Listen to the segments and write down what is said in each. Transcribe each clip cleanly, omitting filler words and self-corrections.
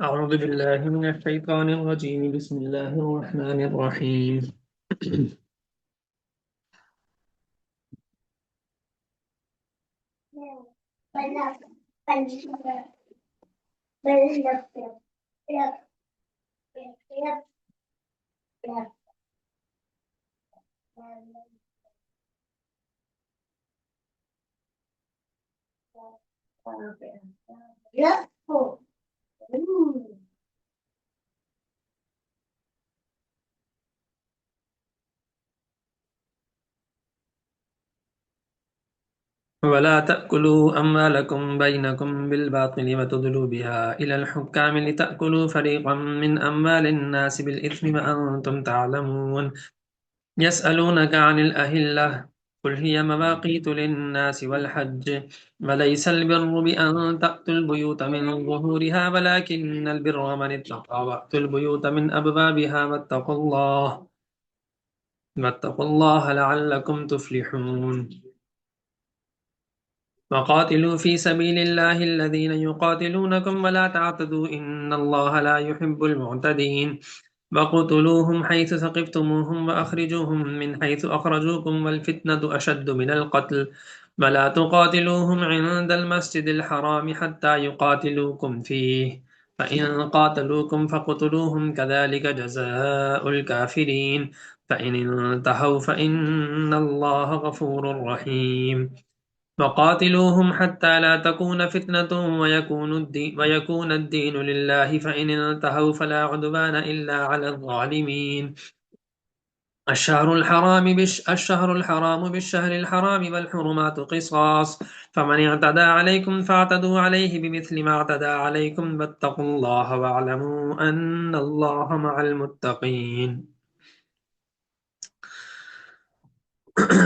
أعوذ بالله من الشيطان الرجيم بسم الله الرحمن الرحيم ولا تأكلوا أموالكم بينكم بالباطل وتدلوا بها إلى الحكام لتأكلوا فريقا من أموال الناس بالإثم وأنتم تعلمون يسألونك عن الأهلة قل هي مواقيت للناس والحج وليس البر بأن تأتوا البيوت من ظهورها ولكن البر من اتقى وأتوا البيوت من أبوابها واتقوا الله لعلكم تفلحون وقاتلوا في سبيل الله الذين يقاتلونكم ولا تعتدوا إن الله لا يحب المعتدين وقتلوهم حيث ثقفتموهم وأخرجوهم من حيث أخرجوكم والفتنة أشد من القتل ولا تقاتلوهم عند المسجد الحرام حتى يقاتلوكم فيه فإن قاتلوكم فاقتلوهم كذلك جزاء الكافرين فإن انتهوا فإن الله غفور رحيم وقاتلوهم حتى لا تكون فتنة ويكون الدين لله فإن انتهوا فلا عدوان إلا على الظالمين الشهر الحرام بالشهر الحرام والحرمات قصاص فمن اعتدى عليكم فاعتدوا عليه بمثل ما اعتدى عليكم واتقوا الله واعلموا أن الله مع المتقين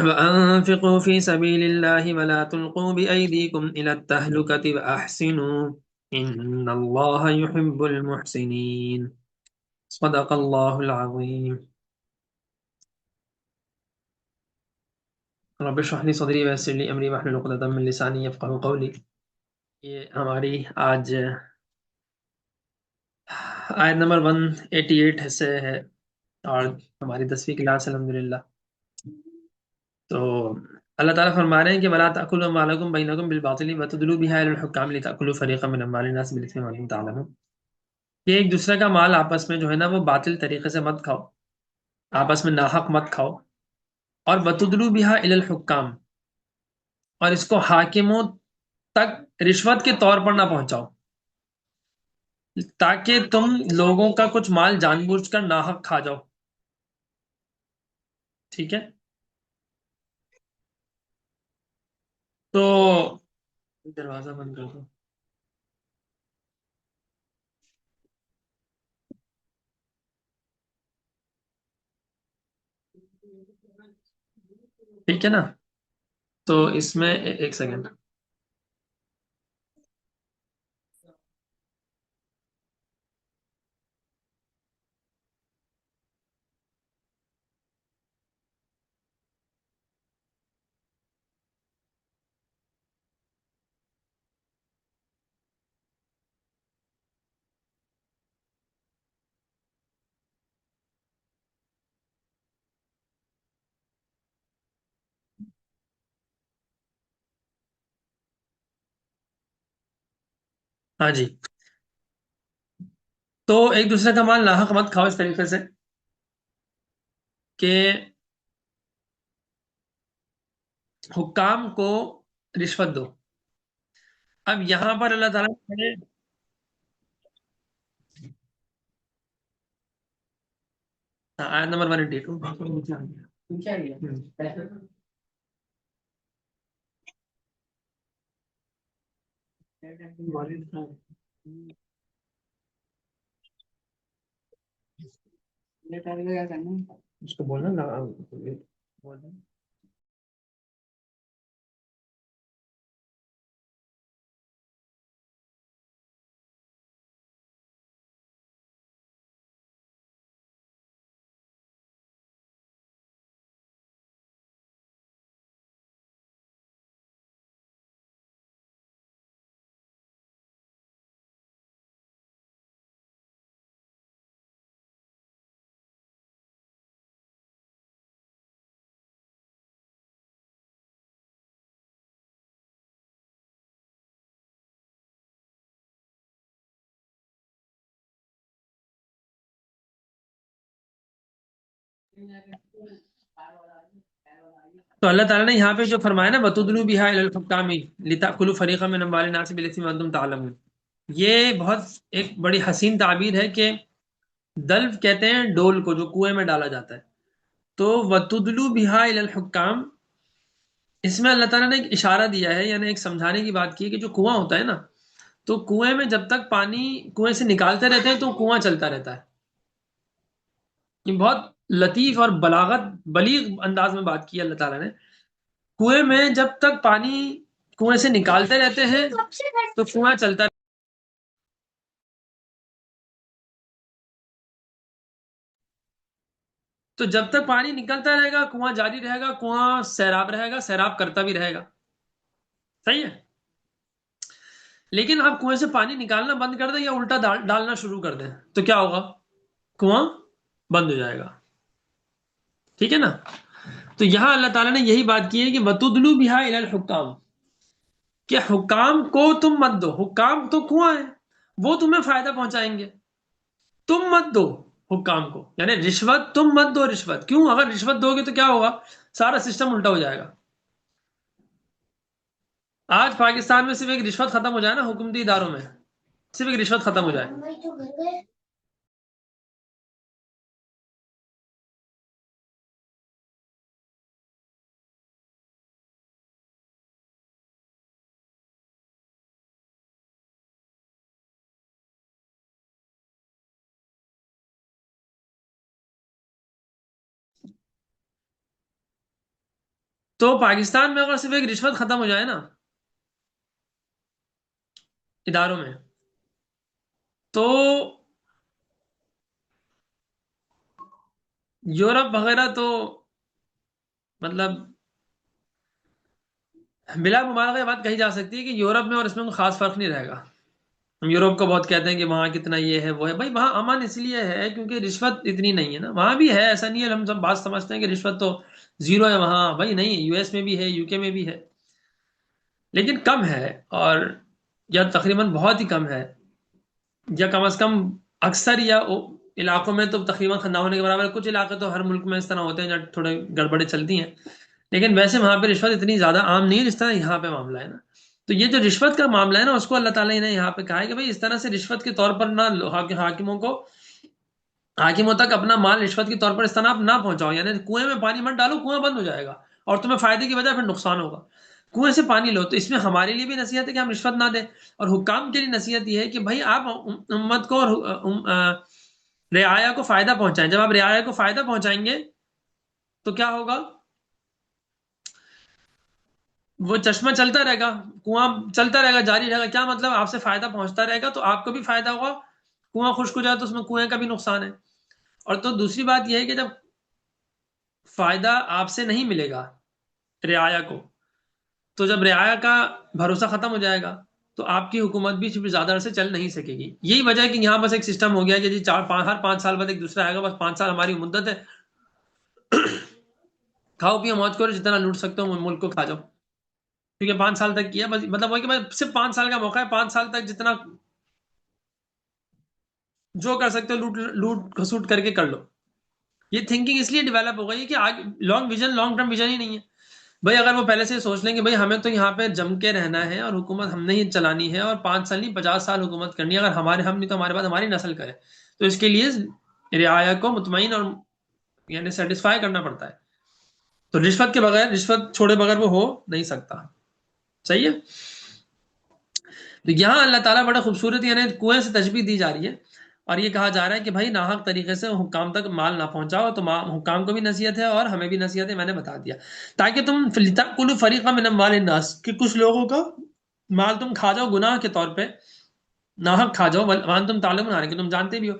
وأنفقوا في سبيل الله ولا تلقوا بأيديكم إلى التهلكة وأحسنوا إن الله يحب المحسنين صدق الله العظيم رب اشرح لي صدري ويسر لي أمري واحلل عقدة من لساني يفقهوا قولي. یہ ہماری آج آیت نمبر 188 سے ہے اور ہماری 10ویں کلاس الحمدللہ. تو اللہ تعالیٰ فرما رہے ہیں کہ وَلَا تَأْكُلُوا أَمْوَالَكُمْ بَيْنَكُمْ بِالْبَاطِلِ وَتُدْلُوا بِهَا إِلَى الْحُكَّامِ لِتَأْكُلُوا فَرِيقًا مِنْ أَمْوَالِ النَّاسِ بِالْإِثْمِ وَأَنْتُمْ تَعْلَمُونَ کہ ایک دوسرے کا مال آپس میں جو ہے نا وہ باطل طریقے سے مت کھاؤ، آپس میں ناحق مت کھاؤ، اور وَتُدْلُوا بِهَا إِلَى الْحُكَّامِ اور اس کو حاکموں تک رشوت کے طور پر نہ پہنچاؤ تاکہ تم لوگوں کا کچھ مال جان بوجھ کر ناحق کھا جاؤ. ٹھیک ہے، تو دروازہ بند کر دو. ٹھیک ہے نا، تو اس میں ایک سیکنڈ. ہاں جی، تو ایک دوسرے کا مال ناحق مت کھاؤ اس طریقے سے کہ حکام کو رشوت دو. اب یہاں پر اللہ تعالیٰ نے آیت نمبر 182. اس کو بولنا نا تو اللہ تعالیٰ نے یہاں پہ جو فرمایا نا وَتُدْلُوا بِهَا إِلَى الْحُكَّامِ لِتَأْكُلُوا فَرِيقًا مِّنْ أَمْوَالِ النَّاسِ بِالْإِثْمِ وَأَنْتُمْ تَعْلَمُونَ، یہ بہت ایک بڑی حسین تعبیر ہے کہ دلو کہتے ہیں ڈول کو جو کنویں میں ڈالا جاتا ہے، تو وَتُدْلُوا بِهَا إِلَى الْحُكَّامِ، اس میں اللہ تعالیٰ نے ایک اشارہ دیا ہے، یعنی ایک سمجھانے کی بات کی ہے کہ جو کنواں ہوتا ہے نا، تو کنویں میں جب تک پانی کنویں سے نکالتے رہتے ہیں تو کنواں چلتا رہتا ہے. یہ بہت لطیف اور بلیغ انداز میں بات کی ہے اللہ تعالیٰ نے. کنویں میں جب تک پانی کنویں سے نکالتے رہتے ہیں تو کنواں چلتا رہتا ہے. تو جب تک پانی نکلتا رہے گا کنواں جاری رہے گا، کنواں سیراب رہے گا، سیراب کرتا بھی رہے گا. صحیح ہے. لیکن آپ کنویں سے پانی نکالنا بند کر دیں یا الٹا ڈالنا شروع کر دیں تو کیا ہوگا؟ کنواں بند ہو جائے گا. ٹھیک ہے نا. تو یہاں اللہ تعالیٰ نے یہی بات کی ہے کہ وَتُدْلُوا بِهَا إِلَى الْحُكَّامِ، کہ حکام کو تم مت دو. حکام تو کنواں ہے، وہ تمہیں فائدہ پہنچائیں گے، تم مت دو حکام کو. یعنی رشوت تم مت دو. رشوت کیوں؟ اگر رشوت دو گے تو کیا ہوگا؟ سارا سسٹم الٹا ہو جائے گا. آج پاکستان میں صرف ایک رشوت ختم ہو جائے نا، حکومتی اداروں میں صرف ایک رشوت ختم ہو جائے. تو پاکستان میں اگر صرف ایک رشوت ختم ہو جائے نا اداروں میں، تو یورپ وغیرہ تو مطلب بلا مبالغہ یہ بات کہی جا سکتی ہے کہ یورپ میں اور اس میں کوئی خاص فرق نہیں رہے گا. ہم یورپ کو بہت کہتے ہیں کہ وہاں کتنا یہ ہے وہ ہے. بھائی وہاں امن اس لیے ہے کیونکہ رشوت اتنی نہیں ہے نا. وہاں بھی ہے، ایسا نہیں ہے. ہم سب بات سمجھتے ہیں کہ رشوت تو زیرو ہے وہاں. بھائی نہیں، یو ایس میں بھی ہے، یو کے میں بھی ہے، لیکن کم ہے. اور یا تقریباً بہت ہی کم ہے، یا کم از کم اکثر یا علاقوں میں تو تقریباً نہ ہونے کے برابر ہے. کچھ علاقے تو ہر ملک میں اس طرح ہوتے ہیں جہاں تھوڑے گڑبڑیں چلتی ہیں، لیکن ویسے وہاں پہ رشوت اتنی زیادہ عام نہیں ہے جس طرح یہاں پہ معاملہ ہے نا. تو یہ جو رشوت کا معاملہ ہے نا، اس کو اللہ تعالیٰ نے یہاں پہ کہا ہے کہ بھائی اس طرح سے رشوت کے طور پر نہ حاکموں کو، حاکموں تک اپنا مال رشوت کے طور پر اس طرح آپ نہ پہنچاؤ. یعنی کنویں میں پانی مت ڈالو، کنواں بند ہو جائے گا اور تمہیں فائدے کی وجہ پھر نقصان ہوگا. کنویں سے پانی لو. تو اس میں ہمارے لیے بھی نصیحت ہے کہ ہم رشوت نہ دیں، اور حکام کے لیے نصیحت یہ ہے کہ بھائی آپ امت کو اور رعایا کو فائدہ پہنچائیں. جب آپ رعایا کو فائدہ پہنچائیں گے تو کیا ہوگا؟ وہ چشمہ چلتا رہے گا، کنواں چلتا رہے گا، جاری رہے گا. کیا مطلب؟ آپ سے فائدہ پہنچتا رہے گا تو آپ کو بھی فائدہ ہوگا. کنواں خشک ہو جائے تو اس میں کنویں کا بھی نقصان ہے. اور تو دوسری بات یہ ہے کہ جب فائدہ آپ سے نہیں ملے گا رعایا کو، تو جب رعایا کا بھروسہ ختم ہو جائے گا تو آپ کی حکومت بھی زیادہ عرصے چل نہیں سکے گی. یہی وجہ ہے کہ یہاں بس ایک سسٹم ہو گیا کہ جی ہر 5 سال بعد ایک دوسرا آئے گا. بس 5 سال ہماری مدت ہے، کھاؤ پیو موج کرو، جتنا لوٹ سکتے ہو ملک کو کھا جاؤ. کیونکہ 5 سال تک کیا، بس مطلب وہ کہ بھائی صرف 5 سال کا موقع ہے، 5 سال تک جتنا جو کر سکتے ہو لوٹ لوٹ کھسوٹ کر کے کر لو. یہ تھنکنگ اس لیے ڈیولپ ہو گئی کہ آج لانگ ٹرم ویژن ہی نہیں ہے. بھائی اگر وہ پہلے سے سوچ لیں کہ بھائی ہمیں تو یہاں پہ جم کے رہنا ہے اور حکومت ہم نے ہی چلانی ہے اور 5 سال نہیں 50 سال حکومت کرنی ہے، اگر ہم نہیں تو ہمارے بعد ہماری نسل کرے، تو اس کے لیے رعایا کو مطمئن اور یعنی سیٹسفائی کرنا پڑتا ہے. تو رشوت کے بغیر، رشوت چھوڑے بغیر وہ ہو نہیں سکتا. صحیح ہے. تو یہاں اللہ تعالیٰ بڑا خوبصورت یعنی کنویں سے تشبیہ دی جا رہی ہے، اور یہ کہا جا رہا ہے کہ بھائی ناحق طریقے سے حکام تک مال نہ پہنچاؤ. تو حکام کو بھی نصیحت ہے اور ہمیں بھی نصیحت ہے، میں نے بتا دیا، تاکہ تم کلو فریقہ من اموال الناس، کہ کچھ لوگوں کا مال تم کھا جاؤ گناہ کے طور پہ، ناحق کھا جاؤ، وانتم تعلمون، کہ تم جانتے بھی ہو.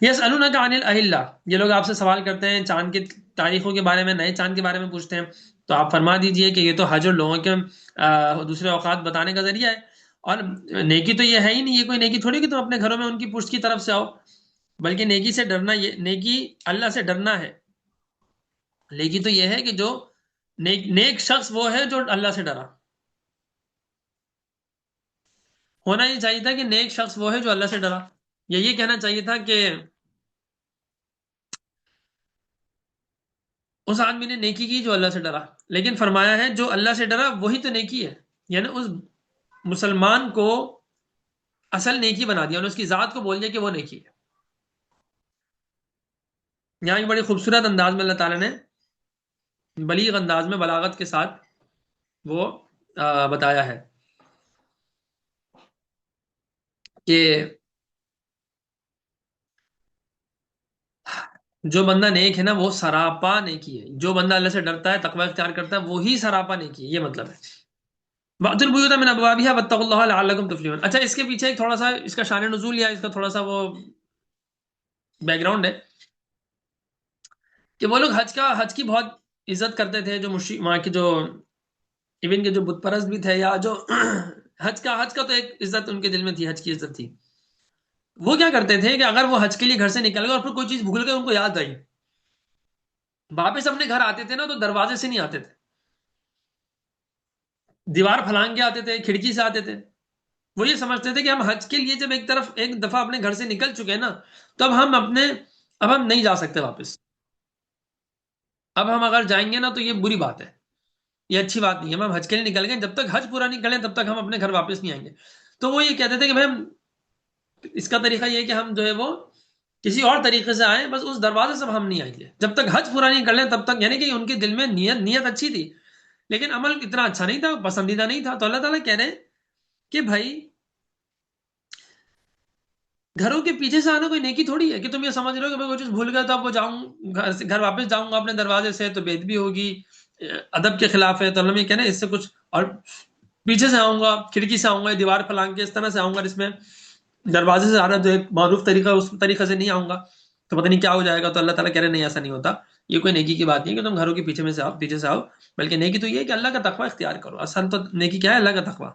یسألونک عن الاہلہ، یہ لوگ آپ سے سوال کرتے ہیں چاند کے تاریخوں کے بارے میں، نئے چاند کے بارے میں پوچھتے ہیں. تو آپ فرما دیجئے کہ یہ تو حج اور لوگوں کے دوسرے اوقات بتانے کا ذریعہ ہے، اور نیکی تو یہ ہے ہی نہیں. یہ کوئی نیکی تھوڑی کہ تم اپنے گھروں میں ان کی پشت کی طرف سے آؤ، بلکہ نیکی سے ڈرنا، یہ نیکی اللہ سے ڈرنا ہے. نیکی تو یہ ہے کہ جو نیک شخص وہ ہے جو اللہ سے ڈرا. ہونا یہ چاہیے تھا کہ نیک شخص وہ ہے جو اللہ سے ڈرا، یا یہ کہنا چاہیے تھا کہ اس آدمی نے نیکی کی جو اللہ سے ڈرا، لیکن فرمایا ہے جو اللہ سے ڈرا وہی تو نیکی ہے، یعنی اس مسلمان کو اصل نیکی بنا دیا اور اس کی ذات کو بول دیا کہ وہ نیکی ہے۔ یہاں ایک بڑی خوبصورت انداز میں اللہ تعالیٰ نے بلیغ انداز میں بلاغت کے ساتھ وہ بتایا ہے کہ جو بندہ نیک ہے نا وہ سراپا نیکی ہے، جو بندہ اللہ سے ڈرتا ہے تقوی اختیار کرتا ہے وہی سراپا نیکی ہے، یہ مطلب ہے۔ وَأْتُوا الْبُيُوتَ مِنْ أَبْوَابِهَا وَاتَّقُوا اللَّهَ لَعَلَّكُمْ تُفْلِحُونَ۔ اچھا، اس کے پیچھے ایک تھوڑا سا اس کا شان نزول یا اس کا تھوڑا سا وہ بیک گراؤنڈ ہے کہ وہ لوگ حج کی بہت عزت کرتے تھے، جو وہاں کے جو ایون کے جو بت پرست بھی تھے، یا جو حج کا تو ایک عزت ان کے دل میں تھی، حج کی عزت تھی۔ وہ کیا کرتے تھے کہ اگر وہ حج کے لیے گھر سے نکل گئے اور پھر کوئی چیز بھول گئے، ان کو یاد آئی، واپس اپنے گھر آتے تھے نا تو دروازے سے نہیں آتے تھے، دیوار پھلانگ کے آتے تھے، کھڑکی سے آتے تھے۔ وہ یہ سمجھتے تھے کہ ہم حج کے لیے جب ایک دفعہ اپنے گھر سے نکل چکے ہیں نا، تو اب ہم نہیں جا سکتے واپس۔ اب ہم اگر جائیں گے نا تو یہ بری بات ہے، یہ اچھی بات نہیں ہے۔ ہم حج کے لیے نکل گئے، جب تک حج پورا نہیں کریں تب تک ہم اپنے گھر واپس نہیں آئیں گے۔ تو وہ یہ کہتے تھے کہ بھائی اس کا طریقہ یہ ہے کہ ہم جو ہے وہ کسی اور طریقے سے آئیں، بس اس دروازے سے ہم نہیں آئیں گے جب تک حج پورا نہیں کر لیں تب تک۔ یعنی کہ ان کے دل میں نیت اچھی تھی لیکن عمل اتنا اچھا نہیں تھا، پسندیدہ نہیں تھا۔ تو اللہ تعالیٰ کہہ رہے ہیں کہ بھائی گھروں کے پیچھے سے آنا کوئی نیکی تھوڑی ہے کہ تم یہ سمجھ رہے ہو کہ میں کوئی چیز بھول گیا تو اب وہ گھر واپس جاؤں گا اپنے دروازے سے تو بے ادبی ہوگی، ادب کے خلاف ہے۔ تو اللہ یہ کہنا اس سے کچھ اور پیچھے سے آؤں گا، کھڑکی سے آؤں گا، دیوار پھلانگ کے اس طرح سے آؤں گا، اس میں دروازے سے آنا جو ایک معروف طریقہ اس طریقے سے نہیں آؤں گا تو پتہ نہیں کیا ہو جائے گا۔ تو اللہ تعالیٰ کہہ رہے نہیں، ایسا نہیں ہوتا، یہ کوئی نیکی کی بات نہیں کہ تم گھروں کے پیچھے سے آؤ، بلکہ نیکی تو یہ ہے کہ اللہ کا تقوی اختیار کرو۔ اصل تو نیکی کیا ہے؟ اللہ کا تقوی۔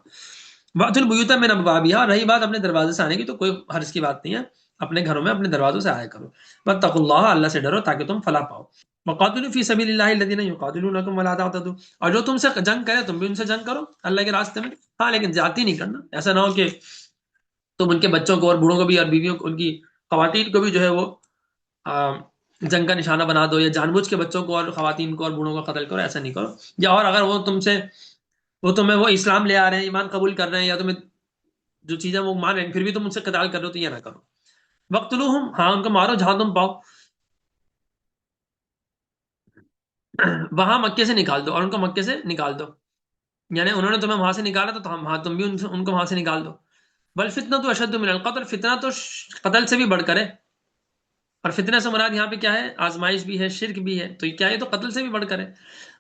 وَأْتُوا الْبُيُوتَ مِنْ أَبْوَابِهَا، رہی بات اپنے دروازے سے آنے کی تو کوئی حرج کی بات نہیں ہے، اپنے گھروں میں اپنے دروازوں سے آیا کرو۔ وَاتَّقُوا اللَّهَ، اللہ سے ڈرو تاکہ تم فلاح پاؤ۔ وَقَاتِلُوا فِي سَبِيلِ اللَّهِ الَّذِينَ يُقَاتِلُونَكُمْ وَلَا تَعْتَدُوا، اور جو تم سے جنگ کرے تم بھی ان سے جنگ کرو اللہ کے راستے میں، ہاں لیکن زیادتی نہیں کرنا۔ ایسا نہ ہو کہ تم ان کے بچوں کو اور بوڑھوں کو بھی اور بیویوں کو، ان کی خواتین کو بھی جو ہے وہ جنگ کا نشانہ بنا دو، یا جان بوجھ کے بچوں کو اور خواتین کو اور بوڑھوں کو قتل کرو، ایسا نہیں کرو۔ یا اور اگر وہ تمہیں وہ اسلام لے آ رہے ہیں، ایمان قبول کر رہے ہیں، یا تمہیں جو چیزیں وہ مان رہے ہیں پھر بھی تم ان سے قتال کر رہے ہو تو یہ نہ کرو۔ وقتلوہم، ہاں ان کو مارو جہاں تم پاؤ، وہاں مکے سے نکال دو اور ان کو مکے سے نکال دو، یعنی انہوں نے تمہیں وہاں سے نکالا تو ہاں تم بھی ان کو وہاں سے نکال دو۔ والفتنہ تو اشد من القتل، فتنہ تو قتل سے بھی بڑھ کر ہے، اور فتنہ سے مراد یہاں پہ کیا ہے؟ آزمائش بھی ہے، شرک بھی ہے، تو کیا ہے؟ تو قتل سے بھی بڑھ کر ہے۔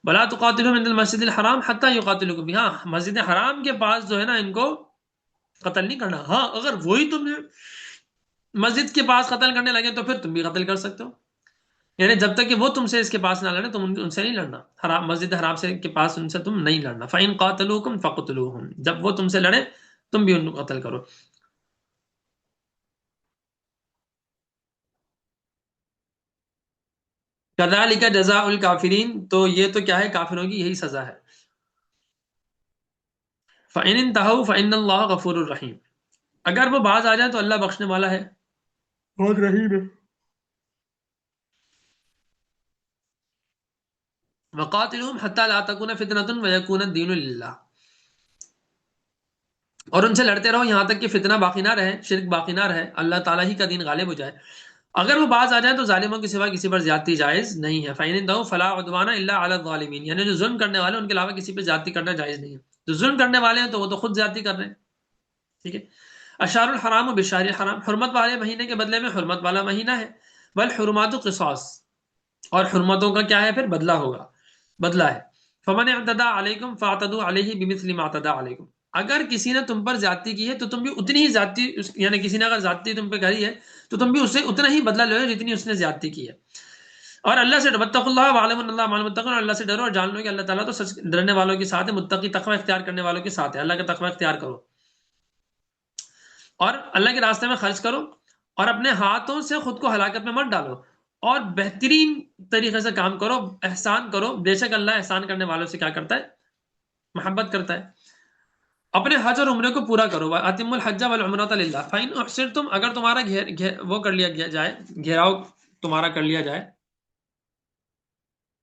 ولا تقاتلوا عند المسجد الحرام حتى يقاتلوكم فيه، ہاں مسجد حرام کے پاس جو ہے نا ان کو قتل نہیں کرنا، ہاں اگر وہی تم نے مسجد کے پاس قتل کرنے لگے تو پھر تم بھی قتل کر سکتے ہو، یعنی جب تک کہ وہ تم سے اس کے پاس نہ لڑے تم ان سے نہیں لڑنا، حرام مسجد حرام سے کے پاس ان سے تم نہیں لڑنا۔ فَإِن قَاتَلُوكُمْ فَقْتُلُوهُمْ، جب وہ تم سے لڑے تم بھی ان کو قتل کرو۔ كَذَلِكَ جَزَاءُ الْكَافِرِينَ، تو یہ تو کیا ہے؟ کافروں کی یہی سزا ہے۔ فَإِنِ انْتَهَوْا فَإِنَّ اللَّهَ غَفُورٌ رَحِيمٌ، اگر وہ باز آ جائے تو اللہ بخشنے والا ہے، بہت رحیم ہے۔ وَقَاتِلُوهُمْ حَتَّى لَا تَكُونَ فِتْنَةٌ وَيَكُونَ الدِّينُ لِلَّهِ، اور ان سے لڑتے رہو یہاں تک کہ فتنہ باقی نہ رہے، شرک باقی نہ رہے، اللہ تعالیٰ ہی کا دین غالب ہو جائے۔ اگر وہ باز آ جائیں تو ظالموں کے سوا کسی پر زیادتی جائز نہیں ہے۔ فَإِنِ انْتَهُوا فَلَا عُدْوَانَ إِلَّا عَلَى الظَّالِمِينَ، یعنی جو ظلم کرنے والے ہیں ان کے علاوہ کسی پہ زیادتی کرنا جائز نہیں ہے۔ جو ظلم کرنے والے ہیں تو وہ تو خود زیادتی کر رہے ہیں، ٹھیک ہے۔ اشار الحرام و بشار الحرام، حرمت والے مہینے کے بدلے میں حرمت والا مہینہ ہے۔ والحرمات قصاص، اور حرمتوں کا کیا ہے؟ پھر بدلہ ہوگا، بدلہ ہے۔ فمن اعتدى علیکم فاعتدوا علیہ بمثل ما اعتدى علیکم، اگر کسی نے تم پر زیادتی کی ہے تو تم بھی اتنی ہی زیادتی، یعنی کسی نے اگر زیادتی تم پہ کری ہے تو تم بھی اس سے اتنا ہی بدلہ لو جتنی اس نے زیادتی کی ہے۔ اور اللہ سے واتقوا اللہ وعلموا ان اللہ مع المتقین، اور اللہ سے ڈرو اور جان لو کہ اللہ تعالیٰ تو سچ ڈرنے والوں کے ساتھ ہے، متقی تقوی اختیار کرنے والوں کے ساتھ ہے۔ اللہ کا تقوی اختیار کرو اور اللہ کے راستے میں خرچ کرو، اور اپنے ہاتھوں سے خود کو ہلاکت میں مت ڈالو، اور بہترین طریقے سے کام کرو، احسان کرو، بے شک اللہ احسان کرنے والوں سے کیا کرتا ہے؟ محبت کرتا ہے۔ اپنے حج اور عمرے کو پورا کرو، وَأَتِمُّوا الْحَجَّ وَالْعُمْرَةَ لِلَّهِ فَإِنْ أُحْصِرْتُمْ، اگر تمہارا وہ کر لیا جائے، گھیراؤ تمہارا کر لیا جائے،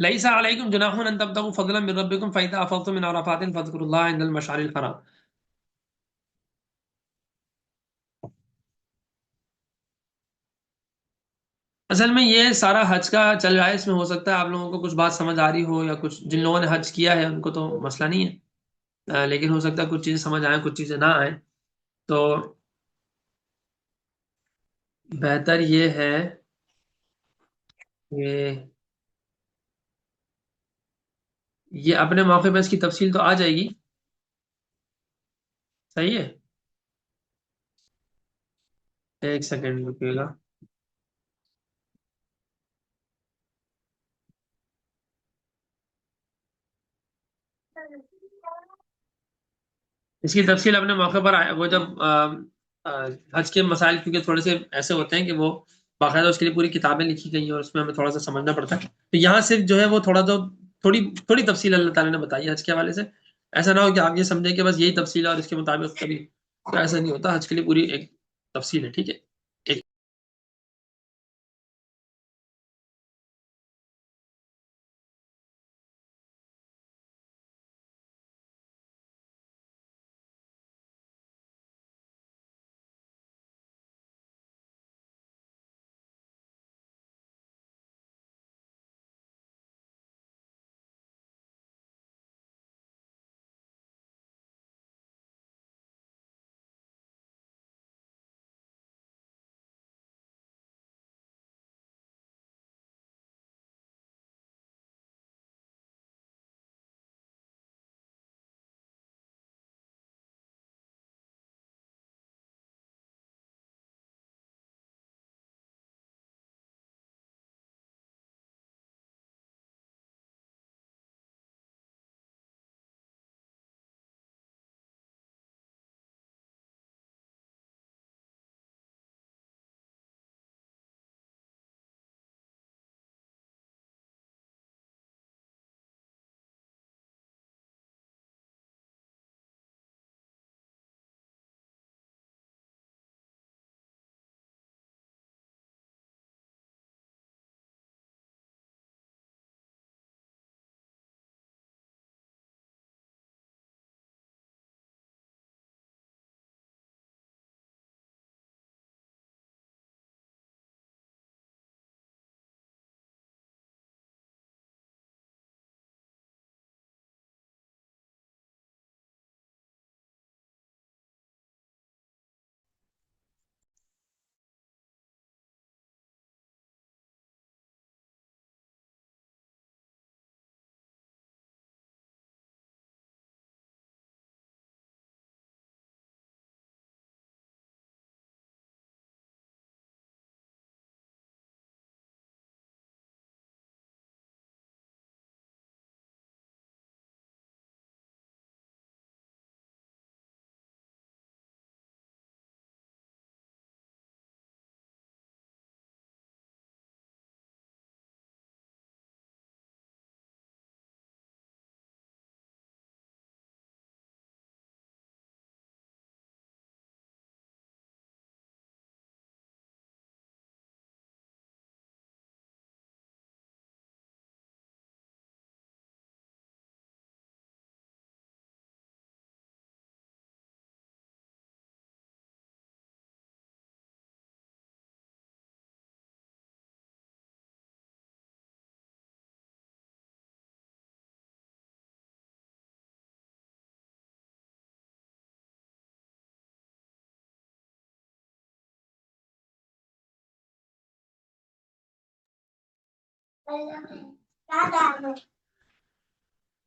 ليس عليكم جناح ان تبتغوا فضلا من ربكم فاذا افضتم من عرفات فاذكروا الله عند المشعر الحرام. اصل میں یہ سارا حج کا چل رہا ہے، اس میں ہو سکتا ہے آپ لوگوں کو کچھ بات سمجھ آ رہی ہو، یا کچھ جن لوگوں نے حج کیا ہے ان کو تو مسئلہ نہیں ہے، لیکن ہو سکتا ہے کچھ چیزیں سمجھ آئیں، کچھ چیزیں نہ آئیں. تو بہتر یہ ہے کہ یہ اپنے موقع پہ اس کی تفصیل تو آ جائے گی. صحیح ہے. ایک سیکنڈ رکیے گا. اس کی تفصیل اپنے موقع پر آئے وہ جب حج کے مسائل کیونکہ تھوڑے سے ایسے ہوتے ہیں کہ وہ باقاعدہ اس کے لیے پوری کتابیں لکھی گئی ہیں اور اس میں ہمیں تھوڑا سا سمجھنا پڑتا ہے. تو یہاں صرف جو ہے وہ تھوڑا تو تھوڑی تھوڑی تفصیل اللہ تعالیٰ نے بتائی ہے حج کے حوالے سے. ایسا نہ ہو کہ آپ یہ سمجھیں کہ بس یہی تفصیل ہے اور اس کے مطابق کبھی، تو ایسا نہیں ہوتا. حج کے لیے پوری ایک تفصیل ہے. ٹھیک ہے. ایک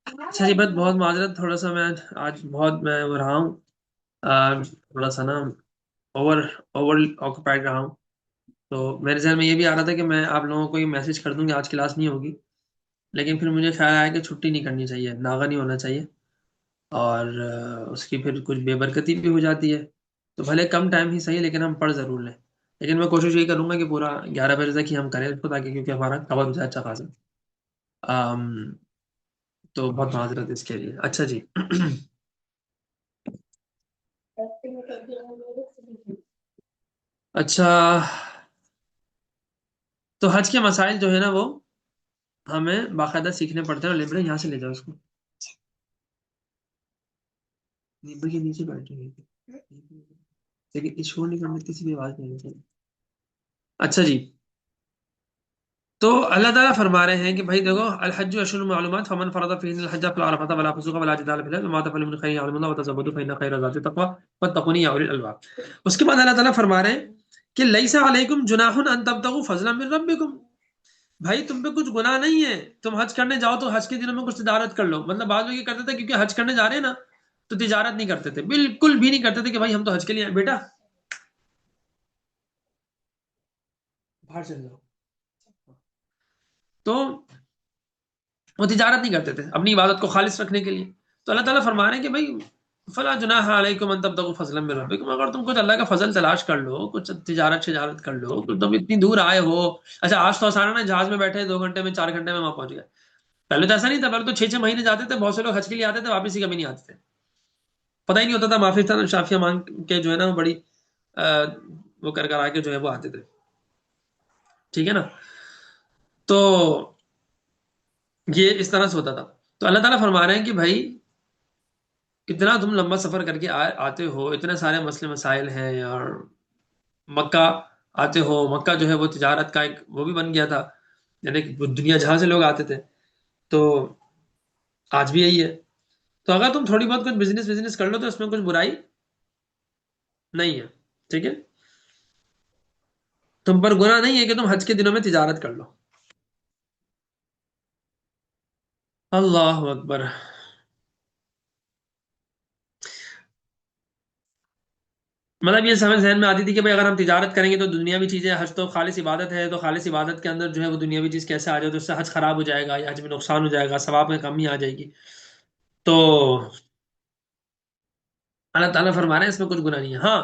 اچھا جی، بس بہت معذرت، تھوڑا سا میں آج بہت میں وہ رہا ہوں، تھوڑا سا نا اوور اوور آکوپائڈ رہا ہوں. تو میرے ذہن میں یہ بھی آ رہا تھا کہ میں آپ لوگوں کو یہ میسج کر دوں کہ آج کلاس نہیں ہوگی، لیکن پھر مجھے خیال آیا کہ چھٹی نہیں کرنی چاہیے، ناغہ نہیں ہونا چاہیے، اور اس کی پھر کچھ بے برکتی بھی ہو جاتی ہے. تو بھلے کم ٹائم ہی صحیح، لیکن ہم پڑھ ضرور لیں. لیکن میں کوشش یہ کروں گا کہ پورا 11 بجے تک ہی ہم کریں اس کو، تاکہ کیونکہ ہمارا کور ہو جائے اچھا خاصا. آم، تو بہت معذرت اس کے لیے. اچھا جی. اچھا، تو حج کے مسائل جو ہے نا وہ ہمیں باقاعدہ سیکھنے پڑتے ہیں. اور لیبرے یہاں سے لے جاؤ اس کو. نیبر کے نیچے بیٹھے ہوئے تھے. لیکن اس شور نہیں کرنے کسی بھی آواز نہیں ہوتی. اچھا جی. تو اللہ تعالیٰ فرما رہے ہیں کہ بھائی دیکھو الحج اشہر معلومات فمن فرض فیہن الحج فلا رفث ولا فسوق ولا جدال فی الحج وما تفعلوا من خیر یعلمه الله وتزودوا فإن خیر الزاد التقوى واتقون یا اولی الالباب. اس کے بعد اللہ تعالیٰ فرما رہے ہیں کہ لیس علیکم جناح ان تبتغوا فضلا من ربکم. بھائی تم پہ کچھ گناہ نہیں ہے. تم حج کرنے جاؤ تو حج کے دنوں میں کچھ تجارت کر لو. مطلب بعض لوگ یہ کرتے تھے کیونکہ حج کرنے جا رہے ہیں نا تو تجارت نہیں کرتے تھے. بالکل بھی نہیں کرتے تھے کہ بھائی ہم تو حج کے لیے بیٹا باہر چل جاؤ. تو وہ تجارت نہیں کرتے تھے اپنی عبادت کو خالص رکھنے کے لیے. تو اللہ تعالیٰ فرما رہے ہیں کہ بھائی فلا جناح علیکم ان تبتغوا فضلا من ربکم. اگر تم کچھ اللہ کا فضل تلاش کر لو, کچھ تجارت کر لو, تم اتنی دور آئے ہو. اچھا آج تو آسان ہے نا, جہاز میں بیٹھے 2 گھنٹے میں 4 گھنٹے میں وہاں پہنچ گئے. پہلے تو ایسا نہیں تھا. پہلے تو 6 مہینے جاتے تھے. بہت سے لوگ حج کے لیے آتے تھے, واپس ہی کبھی نہیں آتے تھے. پتہ ہی نہیں ہوتا تھا. معافی تھا شافیہ مانگ کے جو ہے نا وہ بڑی وہ کر آ کے جو ہے وہ آتے تھے. ٹھیک ہے نا. تو یہ اس طرح سے ہوتا تھا. تو اللہ تعالیٰ فرما رہے ہیں کہ بھائی اتنا تم لمبا سفر کر کے آتے ہو, اتنے سارے مسئلے مسائل ہیں. اور مکہ آتے ہو, مکہ جو ہے وہ تجارت کا ایک وہ بھی بن گیا تھا, یعنی کہ دنیا جہاں سے لوگ آتے تھے. تو آج بھی یہی ہے. تو اگر تم تھوڑی بہت کچھ بزنس کر لو تو اس میں کچھ برائی نہیں ہے. ٹھیک ہے. تم پر گناہ نہیں ہے کہ تم حج کے دنوں میں تجارت کر لو. اللہ اکبر. مطلب یہ سمجھ ذہن میں آتی تھی کہ بھائی اگر ہم تجارت کریں گے تو دنیاوی چیزیں, حج تو خالص عبادت ہے, تو خالص عبادت کے اندر جو ہے وہ دنیاوی چیز کیسے آ جائے, تو اس سے حج خراب ہو جائے گا یا حج میں نقصان ہو جائے گا, ثواب میں کمی آ جائے گی. تو اللہ تعالیٰ فرما رہے ہیں اس میں کچھ گناہ نہیں ہے. ہاں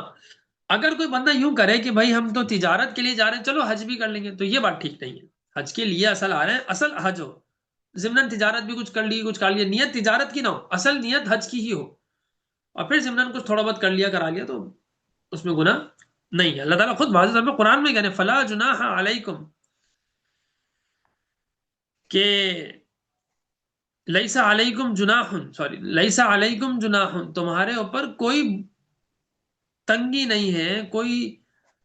اگر کوئی بندہ یوں کرے کہ بھائی ہم تو تجارت کے لیے جا رہے ہیں, چلو حج بھی کر لیں گے, تو یہ بات ٹھیک نہیں ہے. حج کے لیے اصل آ رہے ہیں, اصل حج ہو, ضمن تجارت بھی کچھ کر لی, کچھ کر لیا, نیت تجارت کی نہ ہو, اصل نیت حج کی ہی ہو, اور پھر ضمن کچھ تھوڑا بہت کر لیا کرا لیا تو اس میں گناہ نہیں ہے. اللہ تعالیٰ خود واضح طور پہ قرآن میں کہنے فلا جناح علیکم کہ لیسا علیکم جناح, سوری لیسا علیکم جناح, تمہارے اوپر کوئی تنگی نہیں ہے, کوئی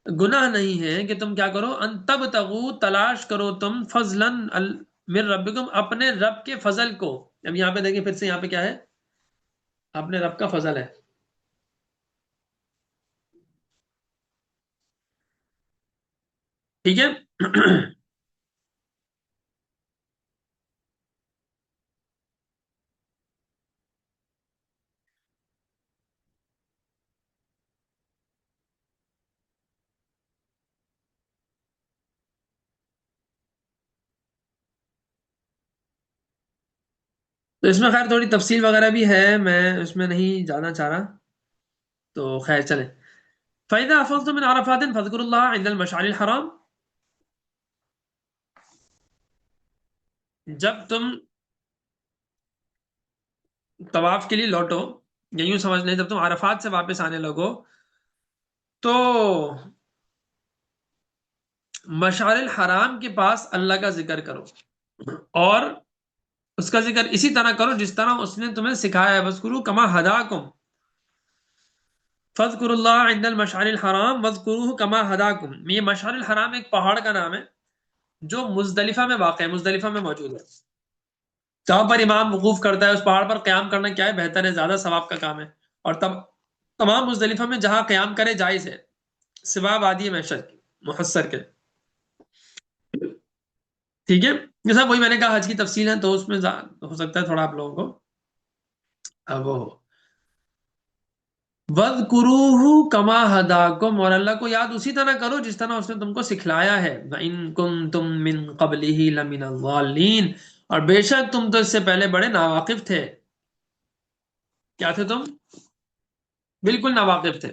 گناہ نہیں ہے کہ تم کیا کرو, ان تبتغوا تلاش کرو تم فضلا من ربکم, اپنے رب کے فضل کو. اب یہاں پہ دیکھیں پھر سے, یہاں پہ کیا ہے, اپنے رب کا فضل ہے. ٹھیک ہے. تو اس میں خیر تھوڑی تفصیل وغیرہ بھی ہے, میں اس میں نہیں جانا چاہ رہا. تو خیر چلیں. فَإِذَا أَفَضْتُم مِّنْ عَرَفَاتٍ فَاذْكُرُوا اللَّهَ عِندَ الْمَشْعَرِ الْحَرَامِ, جب تم طواف کے لیے لوٹو, یا یوں سمجھ لیں جب تم عرفات سے واپس آنے لگو, تو مشعر الحرام کے پاس اللہ کا ذکر کرو, اور اس کا ذکر اسی طرح کرو جس طرح اس نے تمہیں سکھایا ہے. وَاذْكُرُوا كَمَا هَدَاكُمْ فَاذْكُرُوا اللَّهَ عِندَ الْمَشْعَرِ الْحَرَامِ وَاذْكُرُوهُ كَمَا هَدَاكُمْ. یہ مشعر الحرام ایک پہاڑ کا نام ہے جو مزدلفہ میں واقع ہے, مزدلفہ میں موجود ہے. جہاں پر امام وقوف کرتا ہے اس پہاڑ پر قیام کرنا کیا ہے, بہتر ہے, زیادہ ثواب کا کام ہے. اور تب تمام مزدلفہ میں جہاں قیام کرے جائز ہے, سوا وادی محسر کے. ٹھیک ہے. جیسا وہی میں نے کہا حج کی تفصیل ہے, تو اس میں ہو سکتا ہے تھوڑا آپ لوگوں کو اب وہ وَاذْكُرُوهُ كَمَا هَدَاكُمْ, اور اللہ کو یاد اسی طرح کرو جس طرح اس نے تم کو سکھلایا ہے. وَإِن كُنتُم مِّن قَبْلِهِ لَمِنَ الضَّالِّينَ, اور بے شک تم تو اس سے پہلے بڑے ناواقف تھے. کیا تھے تم؟ بالکل ناواقف تھے.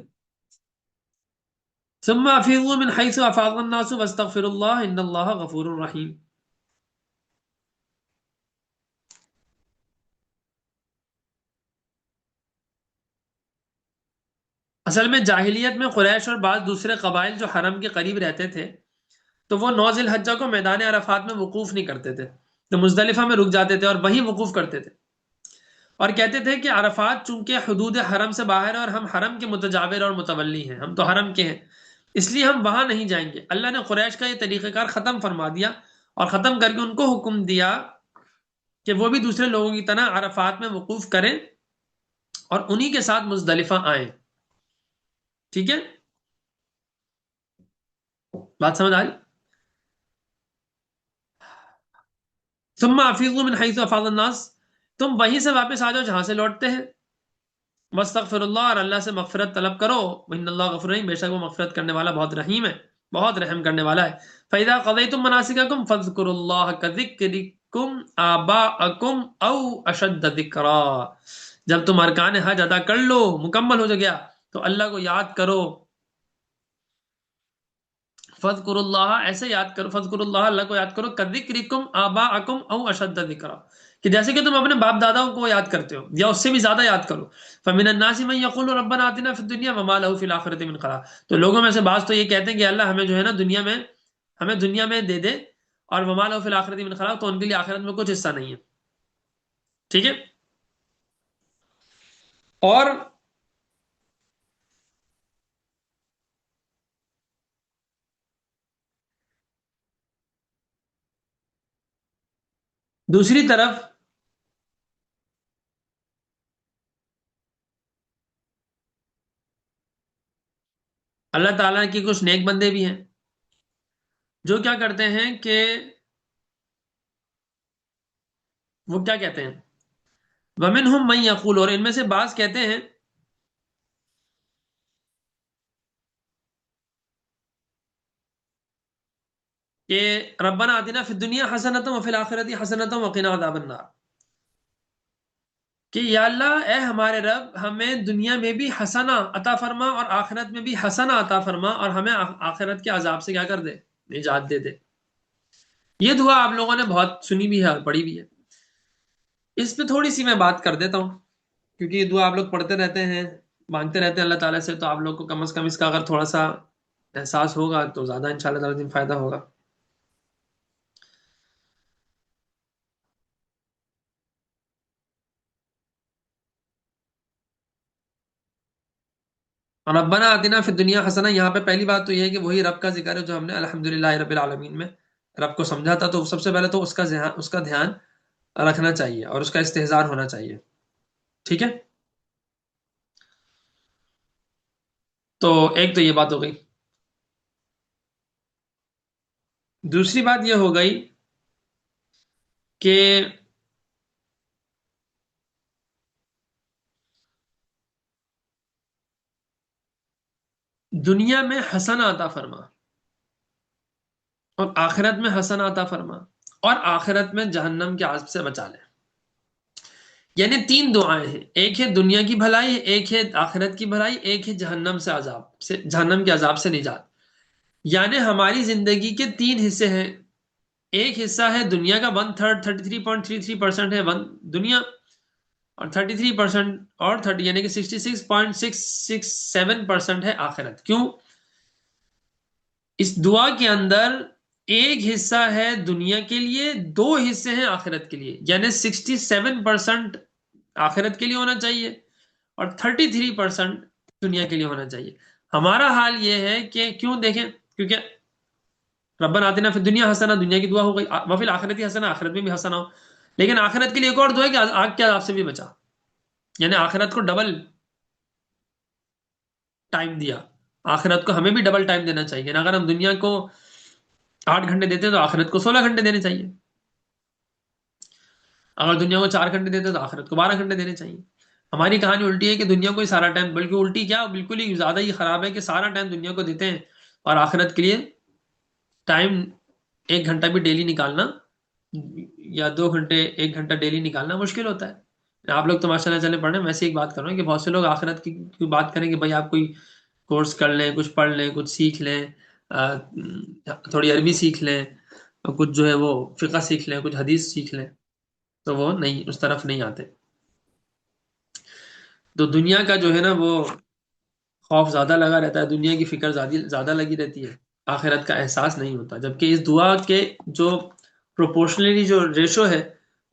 ثُمَّ أَفِيضُوا مِنْ حَيْثُ أَفَاضَ النَّاسُ وَاسْتَغْفِرُوا اللَّهَ إِنَّ اللَّهَ غَفُورٌ رَحِيمٌ. اصل میں جاہلیت میں قریش اور بعض دوسرے قبائل جو حرم کے قریب رہتے تھے, تو وہ 9 ذی الحجہ کو میدان عرفات میں وقوف نہیں کرتے تھے. تو مزدلفہ میں رک جاتے تھے اور وہیں وقوف کرتے تھے، اور کہتے تھے کہ عرفات چونکہ حدود حرم سے باہر ہے اور ہم حرم کے متجاور اور متولی ہیں، ہم تو حرم کے ہیں، اس لیے ہم وہاں نہیں جائیں گے۔ اللہ نے قریش کا یہ طریقہ کار ختم فرما دیا اور ختم کر کے ان کو حکم دیا کہ وہ بھی دوسرے لوگوں کی طرح عرفات میں وقوف کریں اور انہی کے ساتھ مزدلفہ آئیں۔ ٹھیک ہے، بات سمجھ آئی؟ ثم افیضوا من حیث افاض الناس، تم وہیں سے واپس آ جاؤ جہاں سے لوٹتے ہیں، واستغفر اللہ، اور اللہ سے مغفرت طلب کرو، ان اللہ غفور رحیم، بے شک وہ مغفرت کرنے والا بہت رحیم ہے، بہت رحم کرنے والا ہے۔ فاذا قضیتم مناسککم فاذکروا اللہ کذکرکم آباءکم او اشد ذکرا، جب تم ارکان حج ادا کر لو، مکمل ہو گیا، تو اللہ کو یاد کرو، فذکر اللہ، ایسے یاد کرو، فذکر اللہ، اللہ کو یاد کرو، کذکرکم آباءکم او اشد ذکرا، کہ جیسے کہ تم اپنے باپ داداؤں کو یاد کرتے ہو یا اس سے بھی زیادہ یاد کرو۔ فمن الناس من یقول ربنا آتنا فی الدنیا وما له فی الاخرۃ من خلاق، تو لوگوں میں سے بعض تو یہ کہتے ہیں کہ اللہ ہمیں جو ہے نا دنیا میں، ہمیں دنیا میں دے دے، اور وما له فی الاخرۃ من خلاق، تو ان کے لیے آخرت میں کچھ حصہ نہیں ہے۔ ٹھیک ہے، اور دوسری طرف اللہ تعالیٰ کی کچھ نیک بندے بھی ہیں جو کیا کرتے ہیں کہ وہ کیا کہتے ہیں، ومنہم من یقول، اور ان میں سے بعض کہتے ہیں کہ ربنا آتنا فی الدنیا حسنۃ وفی الآخرۃ حسنۃ وقنا عذاب النار، کہ یا اللہ اے ہمارے رب، ہمیں دنیا میں بھی حسنہ عطا فرما اور آخرت میں بھی حسنہ عطا فرما، اور ہمیں آخرت کے عذاب سے کیا کر دے، نجات دے دے۔ یہ دعا آپ لوگوں نے بہت سنی بھی ہے اور پڑھی بھی ہے، اس پہ تھوڑی سی میں بات کر دیتا ہوں، کیونکہ یہ دعا آپ لوگ پڑھتے رہتے ہیں، مانگتے رہتے ہیں اللہ تعالیٰ سے، تو آپ لوگ کو کم از کم اس کا اگر تھوڑا سا احساس ہوگا تو زیادہ انشاءاللہ تعالیٰ دن فائدہ ہوگا۔ اور ربنا آتنا فی الدنیا حسنہ، یہاں پہ پہلی بات تو یہ ہے کہ وہی رب کا ذکر ہے جو ہم نے الحمدللہ رب العالمین میں رب کو سمجھا تھا، تو سب سے پہلے تو اس کا دھیان رکھنا چاہیے اور اس کا استحضار ہونا چاہیے۔ ٹھیک ہے، تو ایک تو یہ بات ہو گئی۔ دوسری بات یہ ہو گئی کہ دنیا میں حسنہ عطا فرما اور آخرت میں حسنہ عطا فرما، اور آخرت میں جہنم کے عذاب سے بچا لے۔ یعنی تین دعائیں ہیں، ایک ہے دنیا کی بھلائی، ایک ہے آخرت کی بھلائی، ایک ہے جہنم کے عذاب سے نجات۔ یعنی ہماری زندگی کے تین حصے ہیں، ایک حصہ ہے دنیا کا، 1/3 33.33% ہے دنیا، اور 33% اور 30 یعنی کہ 66.667% ہے آخرت۔ کیوں؟ اس دعا کے اندر ایک حصہ ہے دنیا کے لیے، دو حصے ہیں آخرت کے لیے، یعنی 67% آخرت کے لیے ہونا چاہیے اور 33% دنیا کے لیے ہونا چاہیے۔ ہمارا حال یہ ہے کہ کیوں دیکھیں، کیونکہ ربنا آتنا فی الدنیا حسنہ دنیا کی دعا ہو گئی، وفی الآخرتی حسنہ آخرت میں بھی حسنہ ہو، لیکن آخرت کے لیے ایک اور دعا ہے کہ آگ کے عذاب سے بھی بچا، یعنی آخرت کو ڈبل ٹائم دیا۔ آخرت کو ہمیں بھی ڈبل ٹائم دینا چاہیے نا، اگر ہم دنیا کو 8 گھنٹے دیتے ہیں تو آخرت کو 16 گھنٹے دینے چاہیے، اگر دنیا کو 4 گھنٹے دیتے ہیں تو آخرت کو 12 گھنٹے دینے چاہیے۔ ہماری کہانی الٹی ہے کہ دنیا کو ہی سارا ٹائم، بلکہ الٹی کیا، بالکل ہی زیادہ ہی خراب ہے کہ سارا ٹائم دنیا کو دیتے ہیں اور آخرت کے لیے ٹائم 1 گھنٹہ بھی ڈیلی نکالنا، یا 2 گھنٹے 1 گھنٹہ ڈیلی نکالنا مشکل ہوتا ہے۔ آپ لوگ تو ماشاء اللہ چلے پڑھ رہے ہیں، ویسے ایک بات کر رہا ہوں کہ بہت سے لوگ آخرت کی بات کریں کہ بھائی آپ کوئی کورس کر لیں، کچھ پڑھ لیں، کچھ سیکھ لیں، تھوڑی عربی سیکھ لیں، کچھ جو ہے وہ فقہ سیکھ لیں، کچھ حدیث سیکھ لیں، تو وہ نہیں، اس طرف نہیں آتے۔ تو دنیا کا جو ہے نا وہ خوف زیادہ لگا رہتا ہے، دنیا کی فکر زیادہ لگی رہتی ہے، آخرت کا احساس نہیں ہوتا، جبکہ اس دعا کے جو پروپورشنلی جو ریشو ہے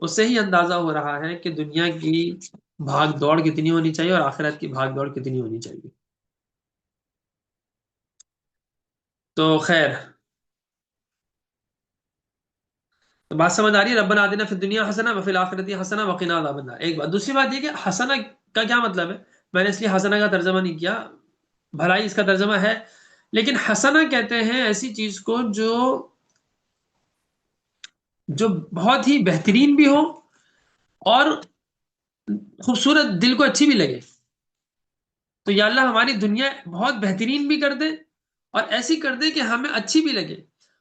اس سے ہی اندازہ ہو رہا ہے کہ دنیا کی بھاگ دوڑ کتنی ہونی چاہیے اور آخرت کی بھاگ دوڑ کتنی ہونی چاہیے. تو خیر، تو بات سمجھ آ رہی ہے؟ ربنا آتنا فی الدنیا حسنہ وفی الآخرۃ حسنہ وقنا عذاب النار. ایک بات. دوسری بات یہ کہ حسنہ کا کیا مطلب ہے؟ میں نے اس لیے حسنہ کا ترجمہ نہیں کیا، بھلائی اس کا ترجمہ ہے، لیکن حسنہ کہتے ہیں ایسی چیز کو جو جو بہت ہی بہترین بھی ہو اور خوبصورت، دل کو اچھی بھی لگے. تو یا اللہ ہماری دنیا بہت بہترین بھی کر دے اور ایسی کر دے کہ ہمیں اچھی بھی لگے،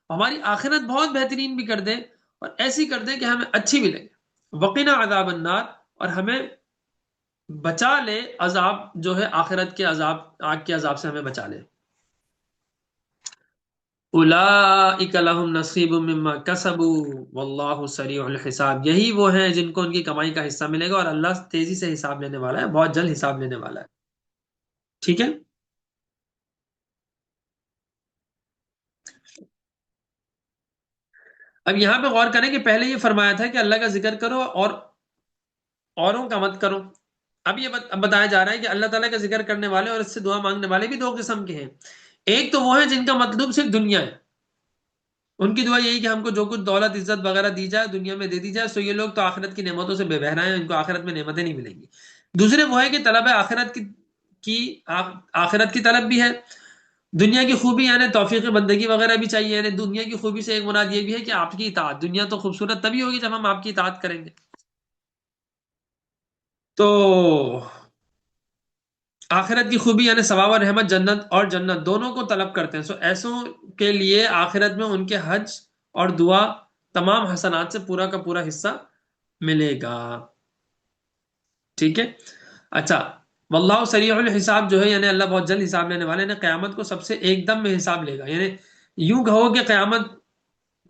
ہماری آخرت بہت بہترین بھی کر دے اور ایسی کر دے کہ ہمیں اچھی بھی لگے. وقنا عذاب النار، اور ہمیں بچا لے عذاب جو ہے آخرت کے عذاب، آگ کے عذاب سے ہمیں بچا لے. اولئک لہم نصیب مما کسبوا واللہ سریع الحساب. یہی وہ ہیں جن کو ان کی کمائی کا حصہ ملے گا، اور اللہ تیزی سے حساب لینے والا ہے، بہت جلد حساب لینے والا ہے. ٹھیک ہے. اب یہاں پہ غور کریں کہ پہلے یہ فرمایا تھا کہ اللہ کا ذکر کرو اور اوروں کا مت کرو. اب یہ بتایا جا رہا ہے کہ اللہ تعالیٰ کا ذکر کرنے والے اور اس سے دعا مانگنے والے بھی دو قسم کے ہیں. ایک تو وہ ہیں جن کا مطلوب صرف دنیا ہے، ان کی دعا یہی کہ ہم کو جو کچھ دولت عزت وغیرہ دی جائے دنیا میں دے دی جائے، سو یہ لوگ تو آخرت کی نعمتوں سے بے بہرا ہیں، ان کو آخرت میں نعمتیں نہیں ملیں گی. دوسرے وہ ہے کہ طلب ہے آخرت آخرت کی طلب بھی ہے، دنیا کی خوبی یعنی توفیق بندگی وغیرہ بھی چاہیے. یعنی دنیا کی خوبی سے ایک مراد یہ بھی ہے کہ آپ کی اطاعت. دنیا تو خوبصورت تبھی ہوگی جب ہم آپ کی اطاعت کریں گے. تو آخرت کی خوبی یعنی ثواب اور رحمت، جنت اور جنت دونوں کو طلب کرتے ہیں. سو ایسوں کے لیے آخرت میں ان کے حج اور دعا تمام حسنات سے پورا کا پورا حصہ ملے گا. ٹھیک ہے. اچھا، واللہ سریع الحساب جو ہے یعنی اللہ بہت جلد حساب لینے والے، یعنی قیامت کو سب سے ایک دم میں حساب لے گا. یعنی یوں کہو کہ قیامت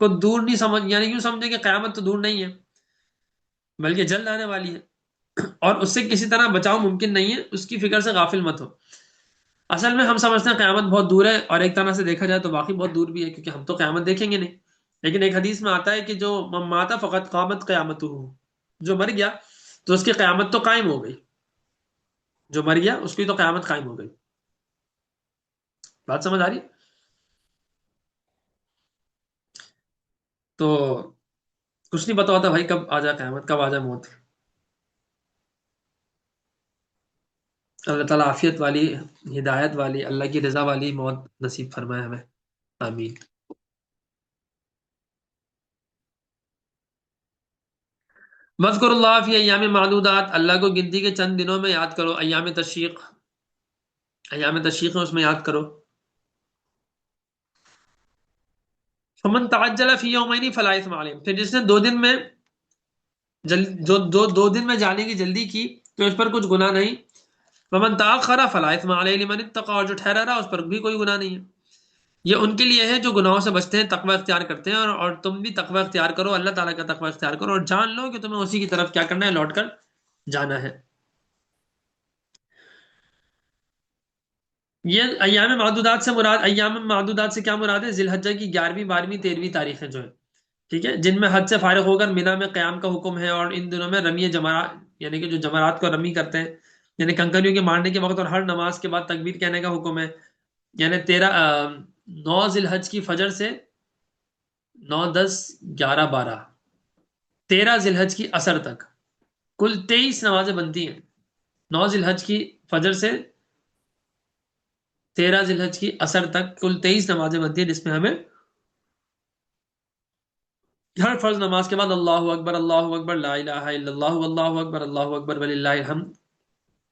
کو دور نہیں سمجھ، یعنی یوں سمجھے کہ قیامت تو دور نہیں ہے بلکہ جلد آنے والی ہے، اور اس سے کسی طرح بچاؤ ممکن نہیں ہے. اس کی فکر سے غافل مت ہو. اصل میں ہم سمجھتے ہیں قیامت بہت دور ہے، اور ایک طرح سے دیکھا جائے تو واقعی بہت دور بھی ہے، کیونکہ ہم تو قیامت دیکھیں گے نہیں. لیکن ایک حدیث میں آتا ہے کہ جو من مات فقط قامت قیامت ہو، جو مر گیا تو اس کی قیامت تو قائم ہو گئی. جو مر گیا اس کی تو قیامت قائم ہو گئی. بات سمجھ آ رہی؟ تو کچھ نہیں پتا ہوتا بھائی کب آ جائے قیامت، کب آ جائے موت. اللہ تعالیٰ عافیت والی، ہدایت والی، اللہ کی رضا والی موت نصیب فرمائے ہمیں. آمین. مذکر اللہ فی ایام معدودات، اللہ کو گنتی کے چند دنوں میں یاد کرو. ایام تشریق، ایام تشریق میں اس میں یاد کرو. فمن تعجل فی یومین فلا اثم علیہ، پھر جس نے دو دن میں دو دن میں جانے کی جلدی کی تو اس پر کچھ گناہ نہیں. ومن تاخر فلا اثم علیہ لمن اتقى، اور جو ٹھہرا رہا اس پر بھی کوئی گناہ نہیں ہے. یہ ان کے لیے ہے جو گناہوں سے بچتے ہیں، تقوی اختیار کرتے ہیں. اور تم بھی تقوی اختیار کرو، اللہ تعالیٰ کا تقوی اختیار کرو، اور جان لو کہ تمہیں اسی کی طرف کیا کرنا ہے، لوٹ کر جانا ہے. یہ ایام معدودات سے مراد، ایام معدودات سے کیا مراد ہے؟ ذی الحجہ کی 11ویں 12ویں 13ویں تاریخیں جو ہیں، ٹھیک ہے، جن میں حج سے فارغ ہو کر مینا میں قیام کا حکم ہے. اور ان دنوں میں رمی جمرات، یعنی کہ جو جمرات کو رمی کرتے ہیں، یعنی کنکریوں کے مارنے کے وقت، اور ہر نماز کے بعد تکبیر کہنے کا حکم ہے. یعنی 9 ذی الحج کی فجر سے 9 10 11 12 13 ذی الحج کی عصر تک کل 23 نمازیں بنتی ہیں. 9 ذی الحج کی فجر سے 13 ذی الحج کی عصر تک کل 23 نمازیں بنتی ہیں، جس میں ہمیں ہر فرض نماز کے بعد اللہ اکبر لا الہ الا اللہ اللہ اکبر وللہ الحمد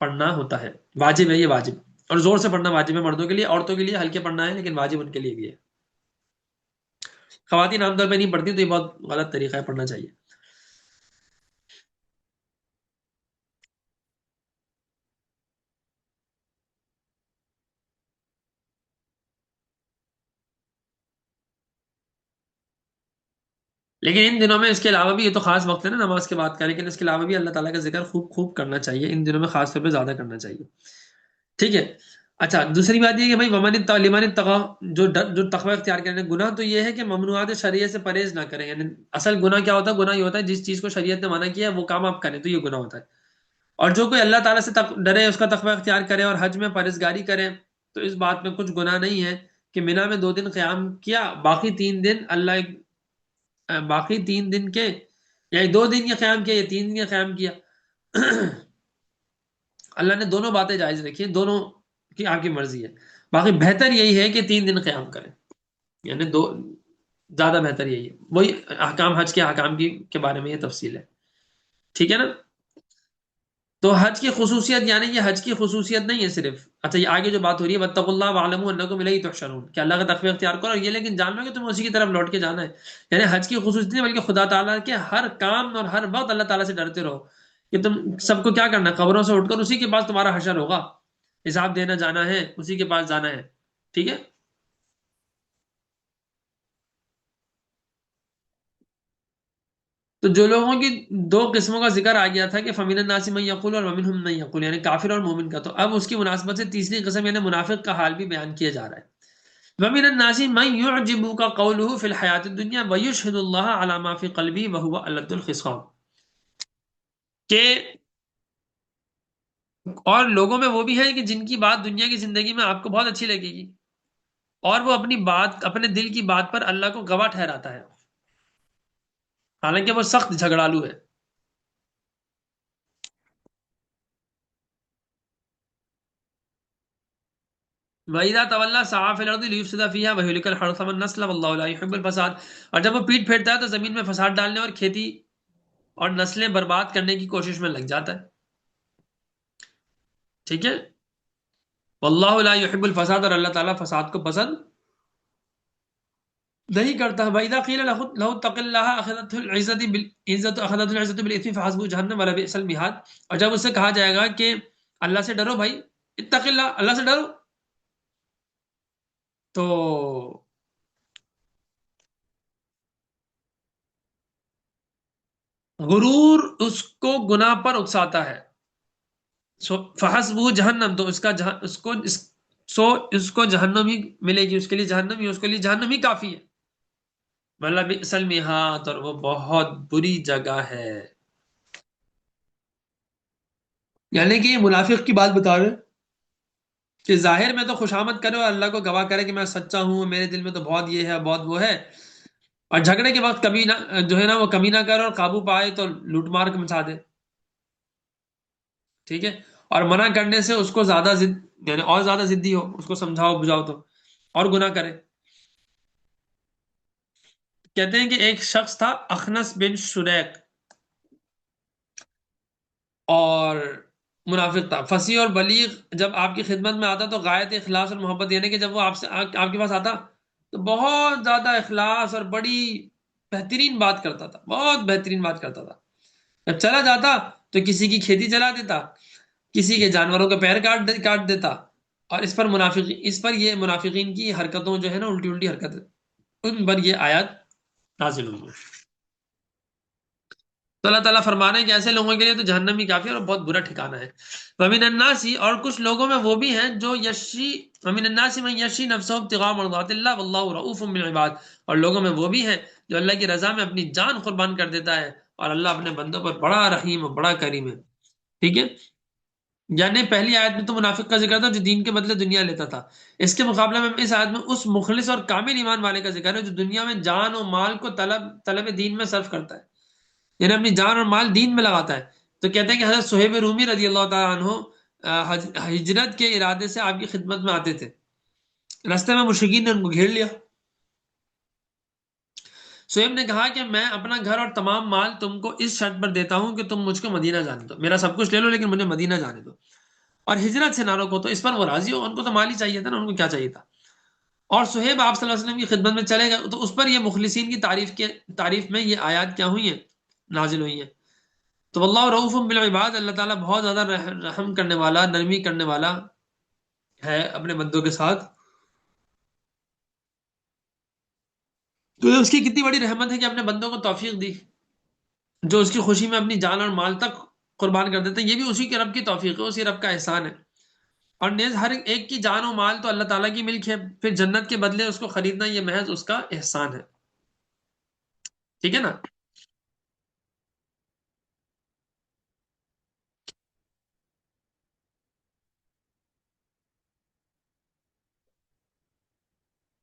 پڑھنا ہوتا ہے. واجب ہے، یہ واجب، اور زور سے پڑھنا واجب ہے مردوں کے لیے. عورتوں کے لیے ہلکے پڑھنا ہے، لیکن واجب ان کے لیے بھی ہے. خواتین عام طور پہ نہیں پڑھتی، تو یہ بہت غلط طریقہ ہے، پڑھنا چاہیے. لیکن ان دنوں میں اس کے علاوہ بھی، یہ تو خاص وقت ہے نا نماز کے بعد کا، لیکن اس کے علاوہ بھی اللہ تعالیٰ کا ذکر خوب خوب کرنا چاہیے ان دنوں میں، خاص طور پہ زیادہ کرنا چاہیے. ٹھیک ہے. اچھا دوسری بات یہ کہ بھائی لمن اتقا، جو تقوی اختیار کرنے گناہ تو یہ ہے کہ ممنوعات شریعت سے پرہیز نہ کریں، یعنی اصل گناہ کیا ہوتا ہے؟ گناہ یہ ہوتا ہے جس چیز کو شریعت نے منع کیا ہے وہ کام آپ کریں تو یہ گناہ ہوتا ہے. اور جو کوئی اللہ تعالیٰ سے ڈرے، اس کا تقوی اختیار کرے اور حج میں پرہیزگاری کرے، تو اس بات میں کچھ گناہ نہیں ہے کہ مینا میں 2 دن قیام کیا، باقی 3 دن باقی 3 دن کے، یا 2 دن کا قیام کیا یا 3 دن کا قیام کیا. اللہ نے دونوں باتیں جائز رکھی ہیں، دونوں کی آپ کی مرضی ہے. باقی بہتر یہی ہے کہ 3 دن قیام کریں، یعنی زیادہ بہتر یہی ہے. وہی احکام حج کے احکام کے بارے میں یہ تفصیل ہے. ٹھیک ہے نا؟ تو حج کی خصوصیت، یعنی یہ حج کی خصوصیت نہیں ہے صرف. اچھا یہ آگے جو بات ہو رہی ہے وَاتَّقُوا اللَّهَ وَاعْلَمُوا أَنَّكُمْ إِلَيْهِ تُحْشَرُونَ، کہ اللہ کا تقوی اختیار کرو اور یہ لیکن جان لو کہ تمہیں اسی کی طرف لوٹ کے جانا ہے. یعنی حج کی خصوصیت نہیں بلکہ خدا تعالیٰ کے ہر کام اور ہر وقت اللہ تعالیٰ سے ڈرتے رہو کہ تم سب کو کیا کرنا ہے، قبروں سے اٹھ کر اسی کے پاس تمہارا حشر ہوگا، حساب دینا جانا ہے، اسی کے پاس جانا ہے. ٹھیک ہے. تو جو لوگوں کی 2 قسموں کا ذکر آ گیا تھا کہ فَمِنَ النَّاسِ مَن يَقُولُ اور وَمِنْهُم مَن يَقُولُ، یعنی کافر اور مومن کا، تو اب اس کی مناسبت سے تیسری قسم یعنی منافق کا حال بھی بیان کیا جا رہا ہے. وَمِنَ النَّاسِ مَن يُعْجِبُكَ قَوْلُهُ فِي الْحَيَاةِ الدُّنْيَا وَيُشْهِدُ اللَّهَ عَلَى مَا فِي قَلْبِهِ وَهُوَ أَلَدُّ الْخِصَامِ، کہ اور لوگوں میں وہ بھی ہیں کہ جن کی بات دنیا کی زندگی میں آپ کو بہت اچھی لگے گی، اور وہ اپنی بات، اپنے دل کی بات پر اللہ کو گواہ ٹھہراتا ہے، حالانکہ وہ سخت جھگڑالو ہے. وَإِذَا تَوَلَّى سَعَىٰ فِي الْأَرْضِ لِيُفْسِدَ فِيهَا وَيُهْلِكَ الْحَرْثَ وَالنَّسْلَ وَاللَّهُ لَا يُحِبُّ الْفَسَادَ، اور جب وہ پیٹ پھیرتا ہے تو زمین میں فساد ڈالنے اور کھیتی اور نسلیں برباد کرنے کی کوشش میں لگ جاتا ہے. ٹھیک ہے. واللہ لا يحب الفساد، اور اللہ تعالیٰ فساد کو پسند نہیں کرتا. وَإِذَا قِيلَ لَهُ اتَّقِ اللَّهَ أَخَذَتْهُ الْعِزَّةُ بِالْإِثْمِ فَحَسْبُهُ جَهَنَّمَ وَلَبِئْسَ الْمِهَادُ، اور جب اس سے کہا جائے گا کہ اللہ سے ڈرو بھائی، اتق اللہ، اللہ سے ڈرو، تو غرور اس کو گناہ پر اکساتا ہے. فحسبہ جہنم، تو اس کو جہنم ہی ملے گی، اس کے لیے جہنم ہی، اس کے لیے جہنم ہی کافی ہے. وَلَبِئْسَ الْمِہَادُ، اور وہ بہت بری جگہ ہے. یعنی کہ یہ منافق کی بات بتا رہے ہیں کہ ظاہر میں تو خوشامد کرے اور اللہ کو گواہ کرے کہ میں سچا ہوں، میرے دل میں تو بہت یہ ہے بہت وہ ہے، اور جھگڑے کے وقت کبھی نہ جو ہے نا وہ کمی نہ کرے اور قابو پائے تو لوٹ مار کے مچا دے. ٹھیک ہے. اور منع کرنے سے اس کو زیادہ یعنی اور زیادہ ضدی ہو، اس کو سمجھاؤ بجھاؤ تو اور گناہ کرے. کہتے ہیں کہ ایک شخص تھا اخنس بن شریق، اور منافق تھا، فصیح اور بلیغ. جب آپ کی خدمت میں آتا تو غایت اخلاص اور محبت، یعنی کہ جب وہ آپ کے پاس آتا تو بہت زیادہ اخلاص اور بڑی بہترین بات کرتا تھا، بہت بہترین بات کرتا تھا. جب چلا جاتا تو کسی کی کھیتی چلا دیتا، کسی کے جانوروں کے پیر کاٹ دیتا. اور اس پر یہ منافقین کی حرکتوں جو ہے نا الٹی الٹی حرکتیں، ان پر یہ آیات نازل ہوئی. تو اللہ تعالیٰ فرما رہے ہیں کہ ایسے لوگوں کے لیے تو جہنم ہی کافی ہے اور بہت برا ٹھکانہ ہے. وَمِنَ النَّاسِ، اور کچھ لوگوں میں وہ بھی ہیں جو وَمِنَ النَّاسِ مَن يَشْرِي نَفْسَهُ ابْتِغَاءَ مَرْضَاتِ اللَّهِ وَاللَّهُ رَءُوفٌ بِالْعِبَادِ، اور لوگوں میں وہ بھی ہیں جو اللہ کی رضا میں اپنی جان قربان کر دیتا ہے، اور اللہ اپنے بندوں پر بڑا رحیم اور بڑا کریم ہے. ٹھیک ہے. یعنی پہلی آیت میں تو منافق کا ذکر تھا جو دین کے بدلے دنیا لیتا تھا، اس کے مقابلے میں اس آیت میں اس مخلص اور کامل ایمان والے کا ذکر ہے جو دنیا میں جان و مال کو طلب دین میں صرف کرتا ہے، یعنی اپنی جان اور مال دین میں لگاتا ہے. تو کہتے ہیں کہ حضرت صہیب رومی رضی اللہ تعالیٰ عنہ ہجرت کے ارادے سے آپ کی خدمت میں آتے تھے. راستے میں مشرکین نے ان کو گھیر لیا. صہیب نے کہا کہ میں اپنا گھر اور تمام مال تم کو اس شرط پر دیتا ہوں کہ تم مجھ کو مدینہ جانے دو، میرا سب کچھ لے لو لیکن مجھے مدینہ جانے دو، اور ہجرت سے نہ روکو. تو اس پر وہ راضی ہو، ان کو تو مال ہی چاہیے تھا نا، ان کو کیا چاہیے تھا. اور صہیب آپ صلی اللہ علیہ وسلم کی خدمت میں چلے گئے تو اس پر یہ مخلصین کی تعریف میں یہ آیات کیا ہوئی ہیں، نازل ہوئی ہیں. تو واللہ رؤوف بالعباد، اللہ تعالیٰ بہت زیادہ رحم کرنے والا، نرمی کرنے والا ہے اپنے بندوں کے ساتھ. تو یہ اس کی کتنی بڑی رحمت ہے کہ اپنے بندوں کو توفیق دی، جو اس کی خوشی میں اپنی جان اور مال تک قربان کر دیتے ہیں. یہ بھی اسی کے رب کی توفیق ہے، اسی رب کا احسان ہے. اور نیز ہر ایک کی جان و مال تو اللہ تعالیٰ کی ملک ہے، پھر جنت کے بدلے اس کو خریدنا یہ محض اس کا احسان ہے. ٹھیک ہے نا؟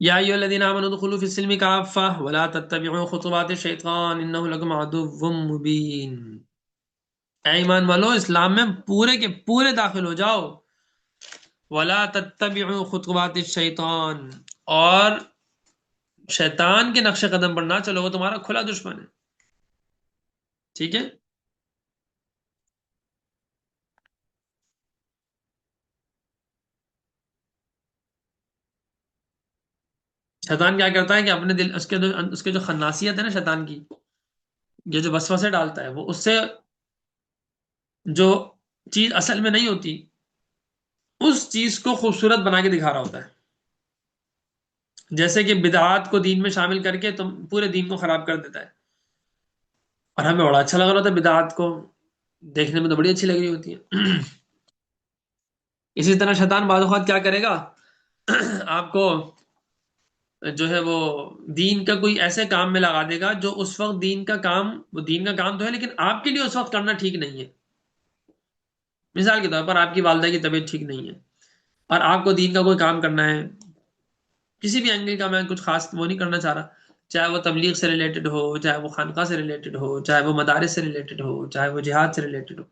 یا ایھا الذین آمنوا ادخلوا فی السلم کافہ ولا تتبعوا خطوات الشیطان انہ لکم عدو مبین. اے ایمان والو، اسلام میں پورے کے پورے داخل ہو جاؤ. ولا تتبعوا خطوات الشیطان، اور شیطان کے نقش قدم پر نہ چلو، وہ تمہارا کھلا دشمن ہے. ٹھیک ہے. شیطان کیا کرتا ہے کہ اپنے دل، اس کے جو خناسیت ہے نا شیطان کی، یہ جو وسوسے ڈالتا ہے، وہ اس سے جو چیز اصل میں نہیں ہوتی اس چیز کو خوبصورت بنا کے دکھا رہا ہوتا ہے. جیسے کہ بدعات کو دین میں شامل کر کے تم پورے دین کو خراب کر دیتا ہے. اور ہمیں بڑا اچھا لگ رہا ہوتا ہے بدعات کو دیکھنے میں، تو بڑی اچھی لگ رہی ہوتی ہے. اسی طرح شیطان بعض اوقات کیا کرے گا، آپ کو جو ہے وہ دین کا کوئی ایسے کام میں لگا دے گا جو اس وقت دین کا کام، وہ دین کا کام تو ہے لیکن آپ کے لیے اس وقت کرنا ٹھیک نہیں ہے. مثال کے طور پر آپ کی والدہ کی طبیعت ٹھیک نہیں ہے اور آپ کو دین کا کوئی کام کرنا ہے، کسی بھی اینگل کا، میں کچھ خاص وہ نہیں کرنا چاہ رہا، چاہے وہ تبلیغ سے ریلیٹڈ ہو، چاہے وہ خانقاہ سے ریلیٹڈ ہو، چاہے وہ مدارس سے ریلیٹڈ ہو، چاہے وہ جہاد سے ریلیٹڈ ہو،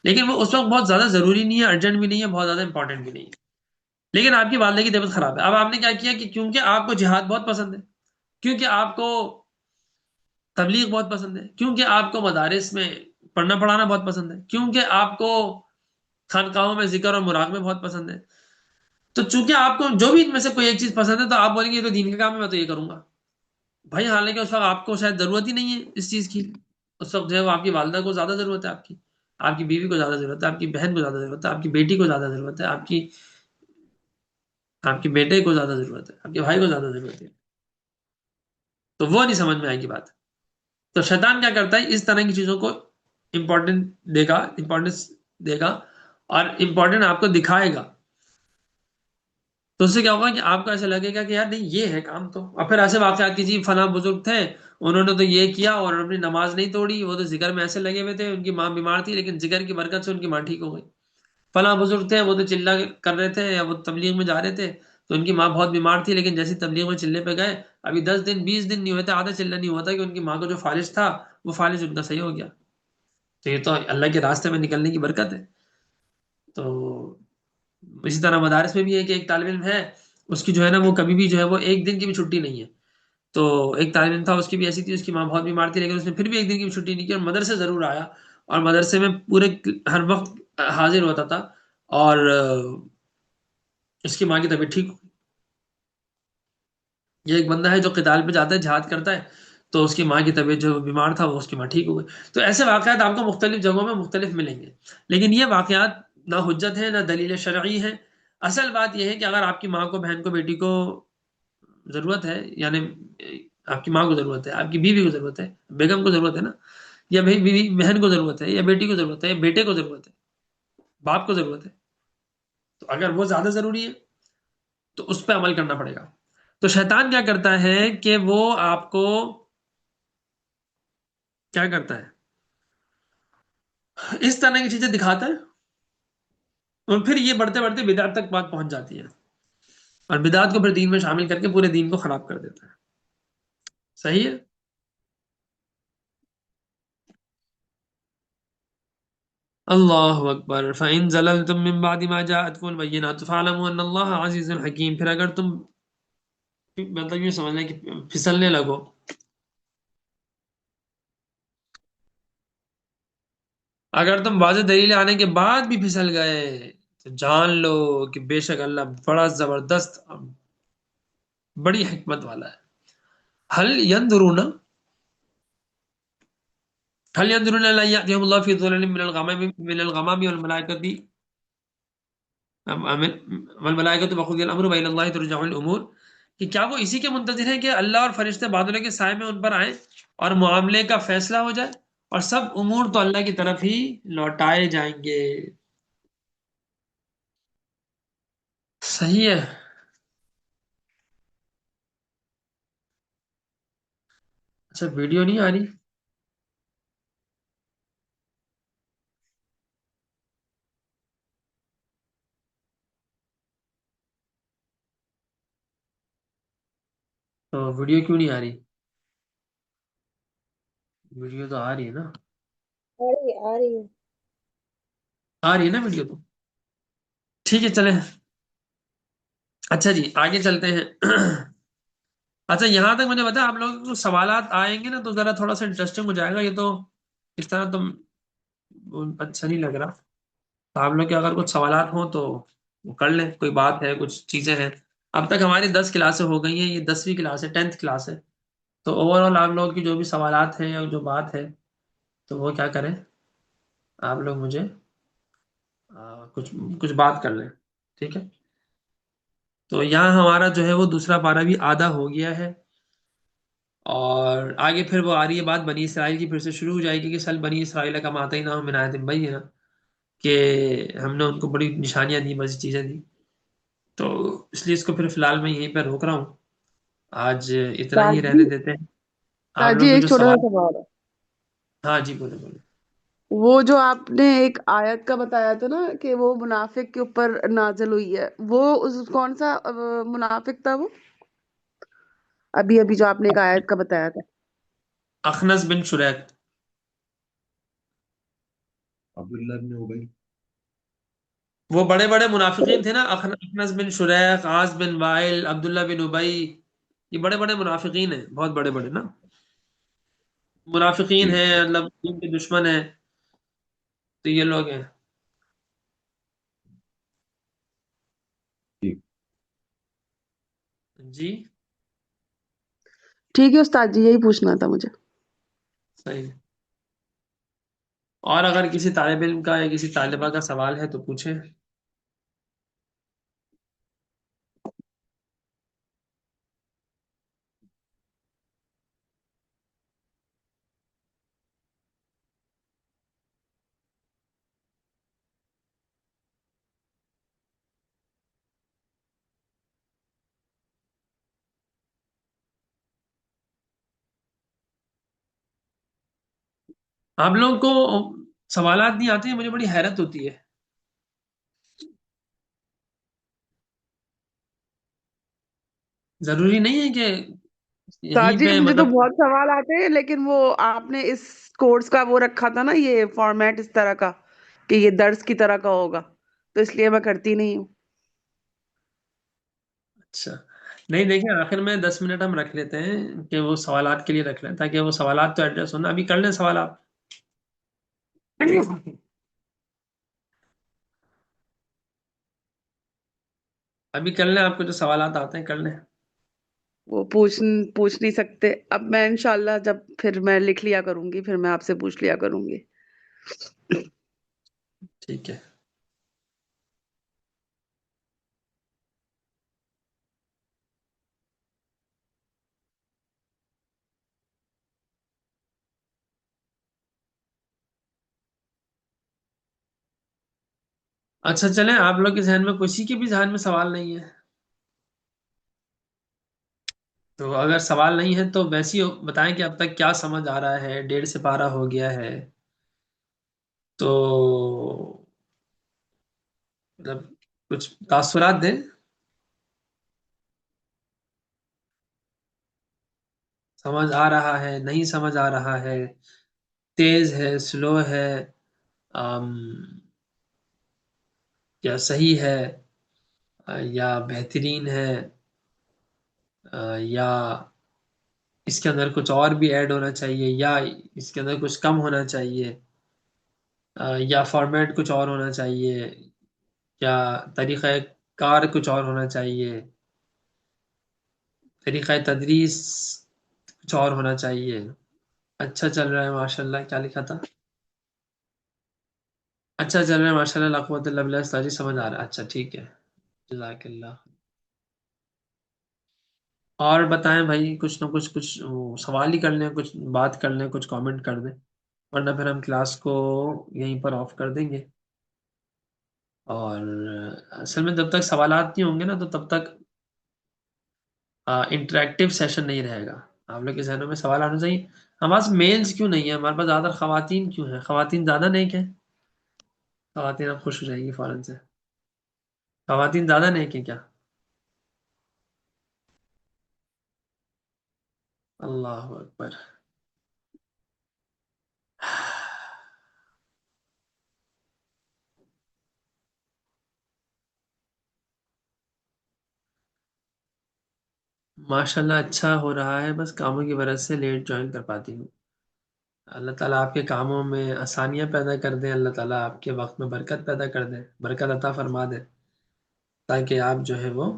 لیکن وہ اس وقت بہت زیادہ ضروری نہیں ہے، ارجنٹ بھی نہیں ہے، بہت زیادہ امپورٹنٹ بھی نہیں ہے. لیکن آپ کی والدہ کی طبیعت خراب ہے. اب آپ نے کیا کیا کہ کیونکہ آپ کو جہاد بہت پسند ہے، کیونکہ آپ کو تبلیغ بہت پسند ہے، کیونکہ آپ کو مدارس میں پڑھنا پڑھانا بہت پسند ہے، کیونکہ آپ کو خانقاہوں میں ذکر اور مراقبے بہت پسند ہے، تو چونکہ آپ کو جو بھی ان میں سے کوئی ایک چیز پسند ہے تو آپ بولیں گے یہ تو دین کا کام ہے، میں تو یہ کروں گا. بھائی حالانکہ اس وقت آپ کو شاید ضرورت ہی نہیں ہے اس چیز کی. اس وقت جو ہے وہ آپ کی والدہ کو زیادہ ضرورت ہے، آپ کی بیوی کو زیادہ ضرورت ہے، آپ کی بہن کو زیادہ ضرورت ہے، آپ کی بیٹی کو زیادہ ضرورت ہے، آپ کے بیٹے کو زیادہ ضرورت ہے، آپ کے بھائی کو زیادہ ضرورت ہے. تو وہ نہیں سمجھ میں آئے گی بات. تو شیطان کیا کرتا ہے، اس طرح کی چیزوں کو امپورٹنس دے گا اور امپورٹنٹ آپ کو دکھائے گا. تو اس سے کیا ہوگا کہ آپ کو ایسا لگے گا کہ یار نہیں یہ ہے کام تو. اور پھر ایسے واقعات کی، جی فلاں بزرگ تھے انہوں نے تو یہ کیا اور اپنی نماز نہیں توڑی، وہ تو ذکر میں ایسے لگے ہوئے تھے، ان کی ماں بیمار تھی لیکن ذکر کی برکت سے ان کی ماں ٹھیک ہو گئی. فلاں بزرگ تھے وہ تو چلہ کر رہے تھے یا وہ تبلیغ میں جا رہے تھے تو ان کی ماں بہت بیمار تھی لیکن جیسی تبلیغ میں چلے پہ گئے، ابھی 10 دن 20 دن نہیں ہوتے، آدھا چلہ نہیں ہوتا کہ ان کی ماں کو جو فالج تھا وہ فالج ان کا صحیح ہو گیا. تو یہ تو اللہ کے راستے میں نکلنے کی برکت ہے. تو اسی طرح مدارس میں بھی ہے کہ ایک طالب علم ہے، اس کی جو ہے نا وہ کبھی بھی جو ہے وہ ایک دن کی بھی چھٹی نہیں ہے. تو ایک طالب علم تھا، اس کی بھی ایسی تھی، اس کی ماں بہت بیمار تھی لیکن اس نے پھر بھی ایک دن کی بھی چھٹی نہیں کی اور مدرسے ضرور آیا اور مدرسے میں پورے ہر وقت حاضر ہوتا تھا. اور اس کی ماں کی طبیعت ٹھیک. یہ ایک بندہ ہے جو قتال پہ جاتا ہے، جہاد کرتا ہے، تو اس کی ماں کی طبیعت جو بیمار تھا وہ اس کی ماں ٹھیک ہو گئی. تو ایسے واقعات آپ کو مختلف جگہوں میں مختلف ملیں گے، لیکن یہ واقعات نہ حجت ہے نہ دلیل شرعی ہے. اصل بات یہ ہے کہ اگر آپ کی ماں کو، بہن کو، بیٹی کو ضرورت ہے، یعنی آپ کی ماں کو ضرورت ہے، آپ کی بیوی کو ضرورت ہے، بیگم کو ضرورت ہے نا، یا بیوی بہن کو ضرورت ہے، یا بیٹی کو ضرورت ہے، یا بیٹے کو ضرورت ہے، باپ کو ضرورت ہے، تو اگر وہ زیادہ ضروری ہے تو اس پہ عمل کرنا پڑے گا. تو شیطان کیا کرتا ہے کہ وہ آپ کو کیا کرتا ہے، اس طرح کی چیزیں دکھاتا ہے اور پھر یہ بڑھتے بڑھتے بدعت تک بات پہنچ جاتی ہے اور بدعت کو پھر دین میں شامل کر کے پورے دین کو خراب کر دیتا ہے. صحیح ہے. اللہ اکبر. فَإِن زَلَلْتُم مِّن بَعْدِ مَا جَاءَتْكُمُ الْبَيِّنَاتُ فَاعْلَمُوا أَنَّ اللَّهَ عَزِيزٌ حَكِيمٌ. پھر اگر تم مطلب یہ سمجھنا کہ پھسلنے لگو، اگر تم واضح دلیل آنے کے بعد بھی پھسل گئے تو جان لو کہ بے شک اللہ بڑا زبردست، بڑی حکمت والا ہے. هل ينظرون هل ينظرون الا ان ياتيهم الله في ظلل من الغمام والملائکۃ وقضی الامر والى الله ترجع الامور، کہ کیا وہ اسی کے منتظر ہیں کہ اللہ اور فرشتے بادلوں کے سائے میں ان پر آئیں اور معاملے کا فیصلہ ہو جائے اور سب امور تو اللہ کی طرف ہی لوٹائے جائیں گے. صحیح ہے. اچھا ویڈیو نہیں آ رہی. تو ویڈیو کیوں نہیں آ رہی؟ ویڈیو تو آ رہی ہے نا. آ رہی ہے. آ رہی ہے نا ویڈیو تو. ٹھیک ہے چلیں. اچھا جی آگے چلتے ہیں. اچھا یہاں تک مجھے بتا آپ لوگوں کو سوالات آئیں گے نا تو ذرا تھوڑا سا انٹرسٹنگ ہو جائے گا. یہ تو اس طرح تو اچھا نہیں لگ رہا. تو آپ لوگ کے اگر کچھ سوالات ہوں تو وہ کر لیں. کوئی بات ہے کچھ چیزیں ہیں. اب تک ہماری 10 کلاسیں ہو گئی ہیں. یہ 10ویں کلاس ہے 10th کلاس ہے. تو اوور آل آپ لوگوں کی جو بھی سوالات ہیں یا جو بات ہے تو وہ کیا کریں آپ لوگ مجھے کچھ کچھ بات کر لیں. ٹھیک ہے. تو یہاں ہمارا جو ہے وہ دوسرا پارہ بھی آدھا ہو گیا ہے. اور آگے پھر وہ آ رہی ہے بات بنی اسرائیل کی. پھر سے شروع ہو جائے گی کہ سل بنی اسرائیل کا ماتا ہی نہ من آیت بینہ کہ ہم نے ان کو بڑی نشانیاں دی بڑی چیزیں دی. تو اس لیے اس کو پھر فی الحال میں یہیں پہ روک رہا ہوں. آج اتنا ہی تاجی رہنے دیتے ہیں. آپ تاجی لوگ کے ایک جو چھوٹا سا سوال. سوال ہے. ہاں جی بولے بولے. وہ جو آپ نے ایک آیت کا بتایا تھا نا کہ وہ منافق کے اوپر نازل ہوئی ہے، وہ کون سا منافق تھا وہ؟ ابھی ابھی جو آپ نے ایک آیت کا بتایا تھا. اخنس بن شریق. عبداللہ بن ابی. وہ بڑے بڑے منافقین تھے نا. اخنس بن شریق، عاص بن وائل، عبداللہ بن ابی. یہ بڑے بڑے منافقین ہیں. بہت بڑے بڑے نا منافقین ٹھیک ہیں. مطلب دین کے دشمن ہیں. تو یہ لوگ ہیں. ٹھیک. جی ٹھیک ہے استاد جی، یہی پوچھنا تھا مجھے. صحیح. اور اگر کسی طالب علم کا یا کسی طالبہ کا سوال ہے تو پوچھیں. آپ لوگوں کو سوالات نہیں آتے ہیں. مجھے بڑی حیرت ہوتی ہے. ضروری نہیں ہے کہ استاد یہیں جی پہ مجھے تو مطلب. بہت سوال آتے ہیں، لیکن وہ آپ نے اس کورس کا وہ رکھا تھا نا، یہ فارمیٹ اس طرح کا کہ یہ درس کی طرح کا ہوگا، تو اس لیے میں کرتی نہیں ہوں. اچھا نہیں دیکھیں آخر میں 10 منٹ ہم رکھ لیتے ہیں کہ وہ سوالات کے لیے رکھ لیں تاکہ وہ سوالات تو ایڈریس ہونا. ابھی کر لیں سوالات. ابھی کر لیں. آپ کو جو سوالات آتے ہیں کر لیں. وہ پوچھ نہیں سکتے. اب میں انشاءاللہ جب پھر میں لکھ لیا کروں گی، پھر میں آپ سے پوچھ لیا کروں گی. ٹھیک ہے. اچھا چلیں. آپ لوگ کے ذہن میں کسی کے بھی ذہن میں سوال نہیں ہے تو اگر سوال نہیں ہے تو ویسے ہی بتائیں کہ اب تک کیا سمجھ آ رہا ہے. 1:30 ہو گیا ہے. تو مطلب کچھ تاثرات دیں. سمجھ آ رہا ہے نہیں سمجھ آ رہا ہے. تیز ہے سلو ہے. آم، یا صحیح ہے یا بہترین ہے یا اس کے اندر کچھ اور بھی ایڈ ہونا چاہیے یا اس کے اندر کچھ کم ہونا چاہیے یا فارمیٹ کچھ اور ہونا چاہیے یا طریقہ کار کچھ اور ہونا چاہیے. طریقہ تدریس کچھ اور ہونا چاہیے. اچھا چل رہا ہے ماشاء اللہ. کیا لکھا تھا؟ اچھا چل رہا ہے ماشاء اللہ. لا قوت الا باللہ. استاد جی سمجھ آ رہا ہے. اچھا ٹھیک ہے. جزاک اللہ. اور بتائیں بھائی کچھ نہ کچھ سوال ہی کر لیں. کچھ بات کر لیں. کچھ کامنٹ کر دیں ورنہ پھر ہم کلاس کو یہیں پر آف کر دیں گے. اور اصل میں جب تک سوالات نہیں ہوں گے نا تو تب تک انٹریکٹیو سیشن نہیں رہے گا. آپ لوگ کے ذہنوں میں سوال آنا چاہیے ہمارے پاس میلز کیوں نہیں ہے, ہمارے پاس زیادہ خواتین کیوں ہیں, خواتین زیادہ نیک ہیں. خواتین اب خوش ہو جائیں گی فوراً سے, خواتین زیادہ نیک ہیں کیا؟ اللہ اکبر. ماشاءاللہ اچھا ہو رہا ہے, بس کاموں کی وجہ سے لیٹ جوائن کر پاتی ہوں. اللہ تعالیٰ آپ کے کاموں میں آسانیاں پیدا کر دیں, اللہ تعالیٰ آپ کے وقت میں برکت پیدا کر دیں, برکت عطا فرما دیں, تاکہ آپ جو ہے وہ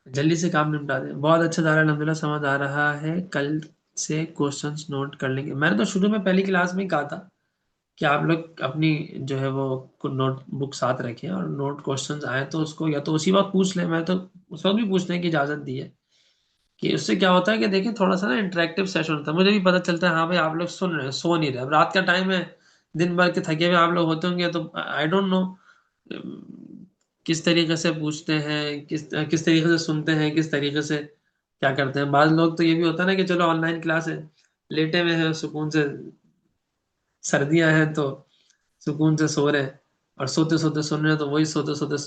جلدی سے کام نمٹا دیں. بہت اچھا جا رہا ہے الحمد للہ, سمجھ آ رہا ہے. کل سے کوشچنس نوٹ کر لیں گے. میں نے تو شروع میں پہلی کلاس میں ہی کہا تھا کہ آپ لوگ اپنی جو ہے وہ نوٹ بک ساتھ رکھیں, اور نوٹ کوشچنس آئیں تو اس کو یا تو اسی وقت پوچھ لیں. میں تو اس وقت بھی پوچھنے کی اجازت دی ہے کہ اس سے کیا ہوتا ہے کہ دیکھیں تھوڑا سا نا انٹریکٹیو سیشن ہوتا ہے, مجھے بھی پتہ چلتا ہے ہاں بھائی آپ لوگ سن رہے ہیں, سو نہیں رہے. اب رات کا ٹائم ہے, دن بھر کے تھکے ہوئے آپ لوگ ہوتے ہوں گے, تو آئی ڈونٹ نو کس طریقے سے پوچھتے ہیں, کس طریقے سے سنتے ہیں, کس طریقے سے کیا کرتے ہیں. بعض لوگ تو یہ بھی ہوتا ہے نا کہ چلو آن لائن کلاس ہے, لیٹے ہوئے ہیں سکون سے, سردیاں ہیں تو سکون سے سو رہے ہیں, اور سوتے سوتے سن رہے ہیں تو وہی سوتے سوتے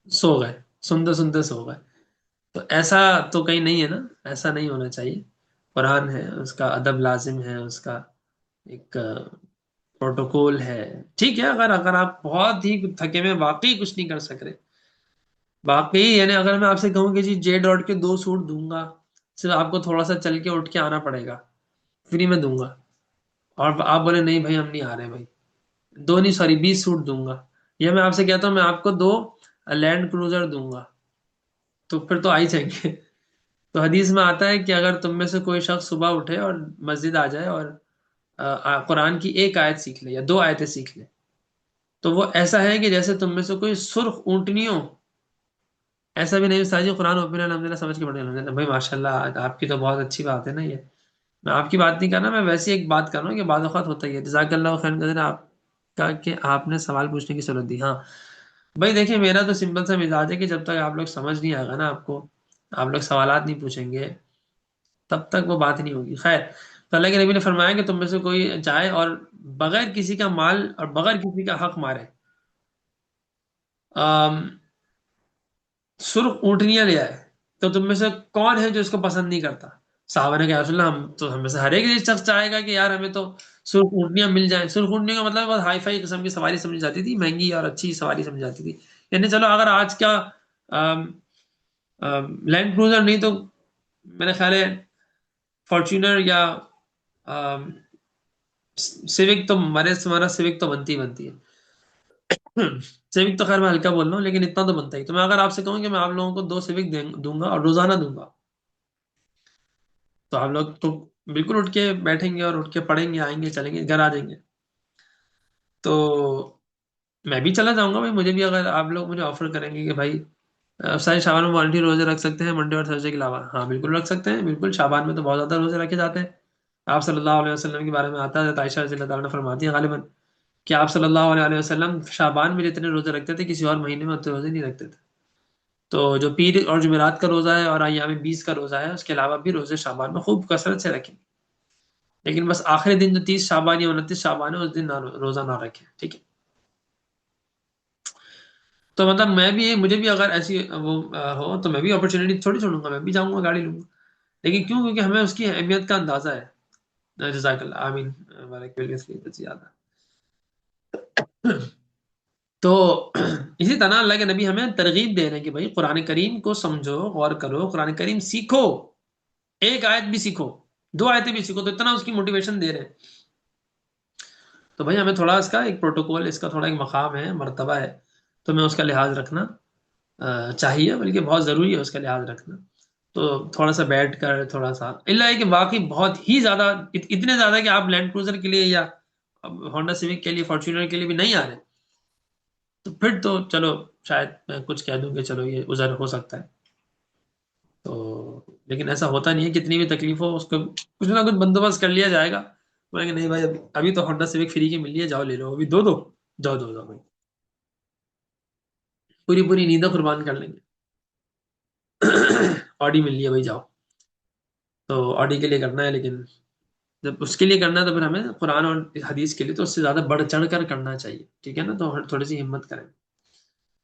سو گئے, سنتے سنتے سو گئے. تو ایسا تو کہیں نہیں ہے نا, ایسا نہیں ہونا چاہیے. قرآن ہے, اس کا ادب لازم ہے, اس کا ایک پروٹوکول ہے. ٹھیک ہے, اگر آپ بہت ہی تھکے میں واقعی کچھ نہیں کر سک رہے, واقعی یعنی اگر میں آپ سے کہوں کہ جی جے ڈاٹ کے 2 سوٹ دوں گا, صرف آپ کو تھوڑا سا چل کے اٹھ کے آنا پڑے گا, فری میں دوں گا, اور آپ بولے نہیں بھائی ہم نہیں آ رہے بھائی, دو نہیں سوری 20 سوٹ دوں گا, یا میں آپ سے کہتا ہوں میں آپ کو 2 لینڈ کروزر دوں گا, تو پھر تو آ ہی جائیں گے. تو حدیث میں آتا ہے کہ اگر تم میں سے کوئی شخص صبح اٹھے اور مسجد آ جائے اور قرآن کی 1 آیت سیکھ لے یا 2 آیتیں سیکھ لے, تو وہ ایسا ہے کہ جیسے تم میں سے کوئی سرخ اونٹنی ہو. ایسا بھی نہیں استاد جی, قرآن اوپن الحمد للہ سمجھ کے پڑھیں الحمد للہ. بھائی ماشاء اللہ آپ کی تو بہت اچھی بات ہے نا. یہ میں آپ کی بات نہیں کر رہا, میں ویسے ایک بات کر رہا ہوں کہ بعض اوقات ہوتا ہی ہے. جزاک اللہ خیر قدر آپ کا کہ آپ نے سوال پوچھنے کی ضرورت دی. ہاں بھائی دیکھیں, میرا تو سمپل سا مزاج ہے کہ جب تک آپ لوگ سمجھ نہیں آئے گا نا, آپ کو آپ لوگ سوالات نہیں پوچھیں گے, تب تک وہ بات نہیں ہوگی. خیر, تو اللہ کے نبی نے فرمایا کہ تم میں سے کوئی جائے اور بغیر کسی کا مال اور بغیر کسی کا حق مارے, سرخ اونٹنیاں لے آئے, تو تم میں سے کون ہے جو اس کو پسند نہیں کرتا؟ صحابہ نے کہا یا رسول اللہ, ہم تو ہم میں سے ہر ایک شخص چاہے گا کہ یار ہمیں تو سرخ اونٹنیاں مل جائیں. سرخ اونٹنی کا مطلب بہت ہائی فائی قسم کی سواری سمجھی جاتی تھی, مہنگی اور اچھی سواری سمجھی جاتی تھی. یعنی چلو اگر آج کا لینڈ کروزر نہیں تو میرا خیال ہے فارچونر یا سیوک, تو ہمارا سیوک تو بنتی ہے. سیوک تو خیر میں ہلکا بول رہا ہوں, لیکن اتنا تو بنتا ہی. تو میں اگر آپ سے کہوں کہ میں آپ لوگوں کو 2 سیوک دوں گا اور روزانہ دوں گا, تو آپ لوگ تو بالکل اٹھ کے بیٹھیں گے اور اٹھ کے پڑھیں گے, آئیں گے, چلیں گے, گھر آ جائیں گے. تو میں بھی چلا جاؤں گا بھائی. مجھے بھی اگر آپ لوگ مجھے آفر کریں گے کہ بھائی سارے شابان میں والنٹی روزے رکھ سکتے ہیں منڈے اور تھرسڈے کے علاوہ, ہاں بالکل رکھ سکتے ہیں. بالکل, شابان میں تو بہت زیادہ روزے رکھے جاتے ہیں. آپ صلی اللہ علیہ وسلم کے بارے میں آتا ہے, عائشہ رضی اللہ تعالیٰ عنہ فرماتی ہیں غالباً کہ آپ صلی اللہ علیہ وسلم شابان میں جتنے روزے رکھتے تھے کسی اور مہینے میں اتنے روزے نہیں رکھتے تھے. تو جو پیر اور جمعرات کا روزہ ہے اور ایام 20 کا روزہ ہے, اس کے علاوہ بھی روزے شابان میں خوب کثرت سے رکھیں, لیکن بس آخری دن جو 30 شابان یا 29 شابان ہے اس دن روزہ نہ رکھیں. ٹھیک ہے, تو مطلب میں بھی, مجھے بھی اگر ایسی وہ ہو تو میں بھی اپرچونیٹی تھوڑی چھوڑوں گا, میں بھی جاؤں گا, گاڑی لوں گا. لیکن کیوں؟ کیونکہ ہمیں اس کی اہمیت کا اندازہ ہے. جزاک اللہ, آمین, بارک اللہ زیادہ. تو اسی طرح اللہ کے نبی ہمیں ترغیب دے رہے ہیں کہ بھائی قرآن کریم کو سمجھو, غور کرو, قرآن کریم سیکھو, 1 آیت بھی سیکھو, 2 آیتیں بھی سیکھو, تو اتنا اس کی موٹیویشن دے رہے ہیں. تو بھائی ہمیں تھوڑا اس کا ایک پروٹوکول, اس کا تھوڑا ایک مقام ہے, مرتبہ ہے, تو میں اس کا لحاظ رکھنا چاہیے, بلکہ بہت ضروری ہے اس کا لحاظ رکھنا. تو تھوڑا سا بیٹھ کر تھوڑا سا, اللہ ہے کہ واقعی بہت ہی زیادہ, اتنے زیادہ کہ آپ لینڈ کروزر کے لیے یا ہونڈا سیوک کے لیے, فارچونر کے لیے بھی نہیں آ رہے, تو پھر تو چلو شاید میں کچھ کہہ دوں کہ چلو یہ عذر ہو سکتا ہے. تو لیکن ایسا ہوتا نہیں ہے, کتنی بھی تکلیف ہو اس کو کچھ نہ کچھ بندوبست کر لیا جائے گا. بولیں گے نہیں بھائی ابھی تو ہونڈا سیوک فری کی مل رہی ہے, جاؤ لے لو, ابھی دو, جاؤ دو بھائی. پوری پوری نیندیں قربان کر لیں گے. آڈی مل لی ہے بھائی، جاؤ. تو آڈی کے لیے کرنا ہے، لیکن جب اس کے لیے کرنا ہے تو پھر ہمیں قرآن اور حدیث کے لیے تو اس سے زیادہ بڑھ چڑھ کر کرنا چاہیے. ٹھیک ہے نا، تو تھوڑی سی ہمت کریں.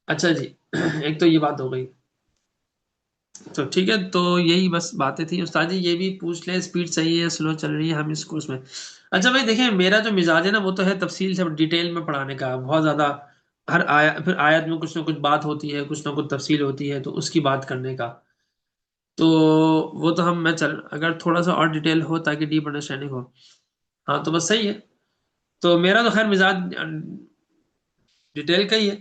اچھا جی. ایک تو یہ بات ہو گئی. تو ٹھیک ہے، تو یہی بس باتیں تھیں. استاد جی یہ بھی پوچھ لیں، اسپیڈ صحیح ہے سلو چل رہی ہے ہم اس کورس میں؟ اچھا بھائی دیکھیں، میرا جو مزاج ہے نا وہ تو ہے تفصیل سے ڈیٹیل میں پڑھانے کا، بہت زیادہ. ہر پھر آیت میں کچھ نہ کچھ بات ہوتی ہے، کچھ نہ کچھ تفصیل ہوتی ہے، تو اس کی بات کرنے کا. تو وہ تو میں اگر تھوڑا سا اور ڈیٹیل ہو تاکہ ڈیپ انڈرسٹینڈنگ ہو، ہاں تو بس صحیح ہے. تو میرا تو خیر مزاج ڈیٹیل کا ہی ہے،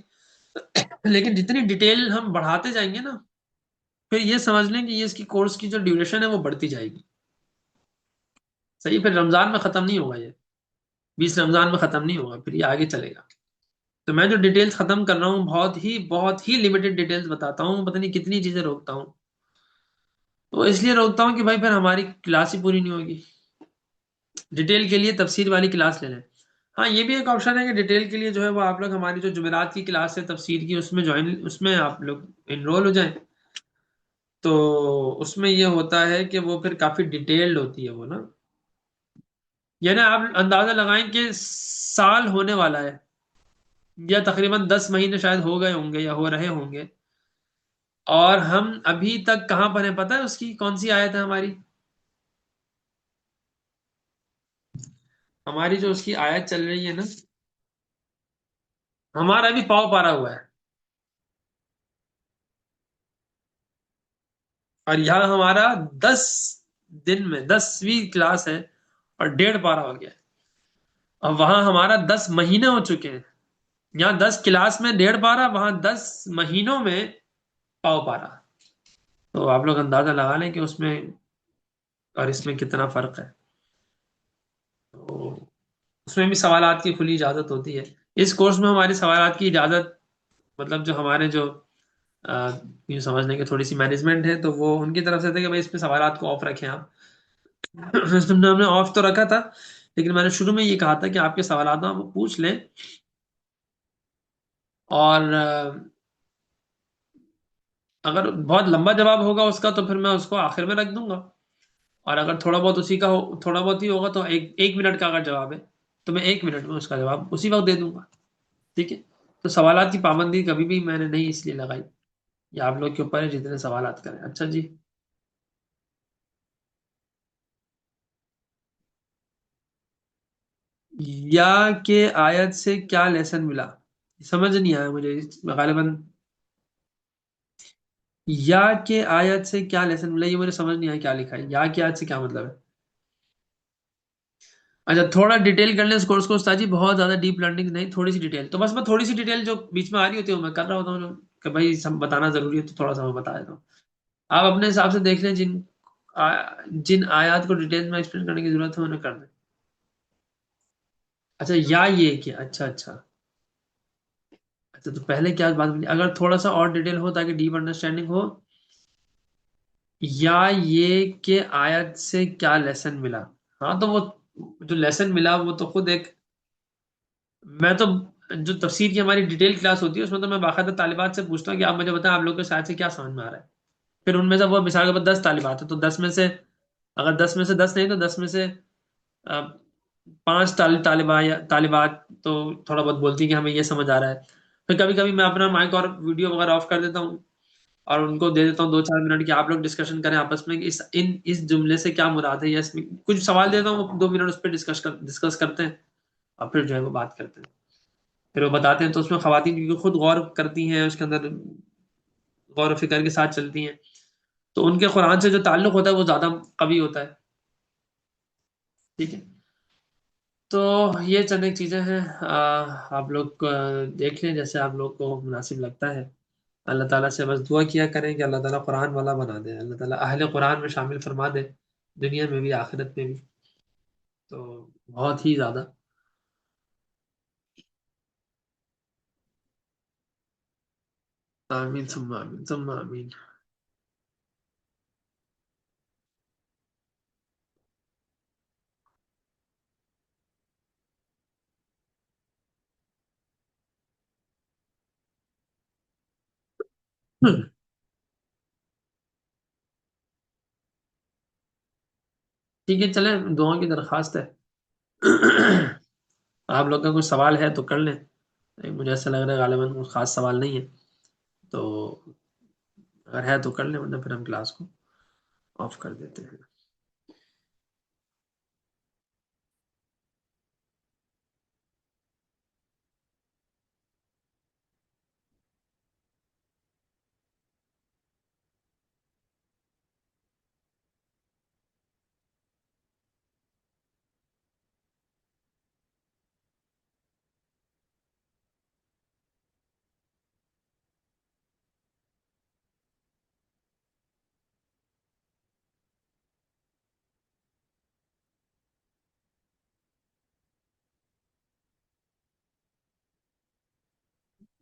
لیکن جتنی ڈیٹیل ہم بڑھاتے جائیں گے نا، پھر یہ سمجھ لیں کہ یہ اس کی کورس کی جو ڈیوریشن ہے وہ بڑھتی جائے گی. صحیح. پھر رمضان میں ختم نہیں ہوگا یہ، 20 رمضان میں ختم نہیں ہوگا، پھر یہ آگے چلے گا. تو میں جو ڈیٹیلز ختم کر رہا ہوں بہت ہی لمیٹڈ ڈیٹیلز بتاتا ہوں، پتہ نہیں کتنی چیزیں روکتا ہوں. تو اس لیے روکتا ہوں کہ بھائی پھر ہماری کلاس ہی پوری نہیں ہوگی. ڈیٹیل کے لیے تفسیر والی کلاس لے لیں. ہاں یہ بھی ایک آپشن ہے کہ ڈیٹیل کے لیے جو ہے وہ آپ لوگ ہماری جو جمعرات کی کلاس ہے تفسیر کی، اس میں آپ لوگ انرول ہو جائیں. تو اس میں یہ ہوتا ہے کہ وہ پھر کافی ڈیٹیلڈ ہوتی ہے وہ نا. یعنی آپ اندازہ لگائیں کہ سال ہونے والا ہے، یا تقریباً 10 مہینے شاید ہو گئے ہوں گے یا ہو رہے ہوں گے، اور ہم ابھی تک کہاں پر ہیں پتہ ہے اس کی کون سی آیت ہے ہماری؟ ہماری جو اس کی آیت چل رہی ہے نا، ہمارا ابھی پاؤ پارا ہوا ہے، اور یہاں ہمارا 10 دن میں 10ویں کلاس ہے اور 1.5 پارا ہو گیا ہے. اور وہاں ہمارا 10 مہینے ہو چکے ہیں. یہاں 10 کلاس میں 1.5 پارا، وہاں 10 مہینوں میں پاؤ پارا. تو آپ لوگ اندازہ لگا لیں کہ اس میں اور اس میں کتنا فرق ہے. تو اس میں بھی سوالات کی کھلی اجازت ہوتی ہے. اس کورس میں ہماری سوالات کی اجازت، مطلب جو ہمارے جو یوں سمجھنے کی تھوڑی سی مینجمنٹ ہے، تو وہ ان کی طرف سے تھے کہ بھائی اس پہ سوالات کو آف رکھیں آپ. اس میں ہم نے آف تو رکھا تھا، لیکن میں نے شروع میں یہ کہا تھا کہ آپ کے سوالات آپ پوچھ لیں، اور اگر بہت لمبا جواب ہوگا اس کا تو پھر میں اس کو آخر میں رکھ دوں گا، اور اگر تھوڑا بہت اسی کا تھوڑا بہت ہی ہوگا تو ایک منٹ کا اگر جواب ہے تو میں 1 منٹ میں اس کا جواب اسی وقت دے دوں گا. ٹھیک ہے. تو سوالات کی پابندی کبھی بھی میں نے نہیں اس لیے لگائی، یہ آپ لوگ کے اوپر ہے جتنے سوالات کریں. اچھا جی. یا کہ آیت سے کیا لیسن ملا؟ سمجھ نہیں آیا مجھے غالباً. یا کہ آیت سے کیا لیسن ملا، یہ مجھے سمجھ نہیں آیا کیا لکھا ہے. یا کہ آیت سے کیا مطلب ہے؟ اچھا تھوڑا ڈیٹیل کر لیں اس کورس کو استاد جی، بہت زیادہ ڈیپ لرننگ نہیں، تھوڑی سی ڈیٹیل. تو بس میں تھوڑی سی ڈیٹیل جو بیچ میں آ رہی ہوتی ہے وہ میں کر رہا ہوتا ہوں، کہ بھائی سب بتانا ضروری ہے تو تھوڑا سا میں بتا دیتا ہوں. آپ اپنے حساب سے دیکھ لیں، جن آیات کو ڈیٹیل میں ایکسپلین کرنے کی ضرورت ہے انہیں کر دیں. اچھا یا یہ کہ اچھا تو پہلے کیا بات بنی، اگر تھوڑا سا اور ڈیٹیل ہو تاکہ ڈیپ انڈرسٹینڈنگ ہو. یا یہ کہ آیت سے کیا لیسن ملا. ہاں تو وہ جو لیسن ملا وہ تو خود ایک، میں تو جو تفسیر کی ہماری ڈیٹیل کلاس ہوتی ہے اس میں تو میں باقاعدہ طالبات سے پوچھتا ہوں کہ آپ مجھے بتائیں آپ لوگوں کے ساتھ سے کیا سمجھ میں آ رہا ہے. پھر ان میں سے وہ مثال کے بعد 10 طالبات ہیں، تو 10 میں سے اگر 10 میں سے 10 نہیں تو 10 میں سے 5 طالبات یا طالبات تو تھوڑا بہت بولتی ہیں کہ ہمیں یہ سمجھ آ رہا ہے. پھر کبھی کبھی میں اپنا مائک اور ویڈیو وغیرہ آف کر دیتا ہوں اور ان کو دے دیتا ہوں 2-4 منٹ کہ آپ لوگ ڈسکشن کریں آپس میں کہ اس جملے سے کیا مراد ہے، یا اس میں کچھ سوال دیتا ہوں، وہ 2 منٹ اس پہ ڈسکس کرتے ہیں، اور پھر جو ہے وہ بات کرتے ہیں، پھر وہ بتاتے ہیں. تو اس میں خواتین کیونکہ خود غور کرتی ہیں، اس کے اندر غور و فکر کے ساتھ چلتی ہیں، تو ان کے قرآن سے جو تعلق ہوتا ہے وہ زیادہ قوی ہوتا ہے. ٹھیک ہے. تو یہ چند ایک چیزیں ہیں، آپ لوگ دیکھ لیں جیسے آپ لوگ کو مناسب لگتا ہے. اللہ تعالیٰ سے بس دعا کیا کریں کہ اللہ تعالیٰ قرآن والا بنا دے، اللہ تعالیٰ اہل قرآن میں شامل فرما دے، دنیا میں بھی آخرت میں بھی. تو بہت ہی زیادہ. آمین ثم آمین ثم آمین. ٹھیک ہے، چلیں، دعاؤں کی درخواست ہے۔ آپ لوگ کا کوئی سوال ہے تو کر لیں، مجھے ایسا لگ رہا ہے غالباً کوئی خاص سوال نہیں ہے، تو اگر ہے تو کر لیں، ورنہ پھر ہم کلاس کو آف کر دیتے ہیں۔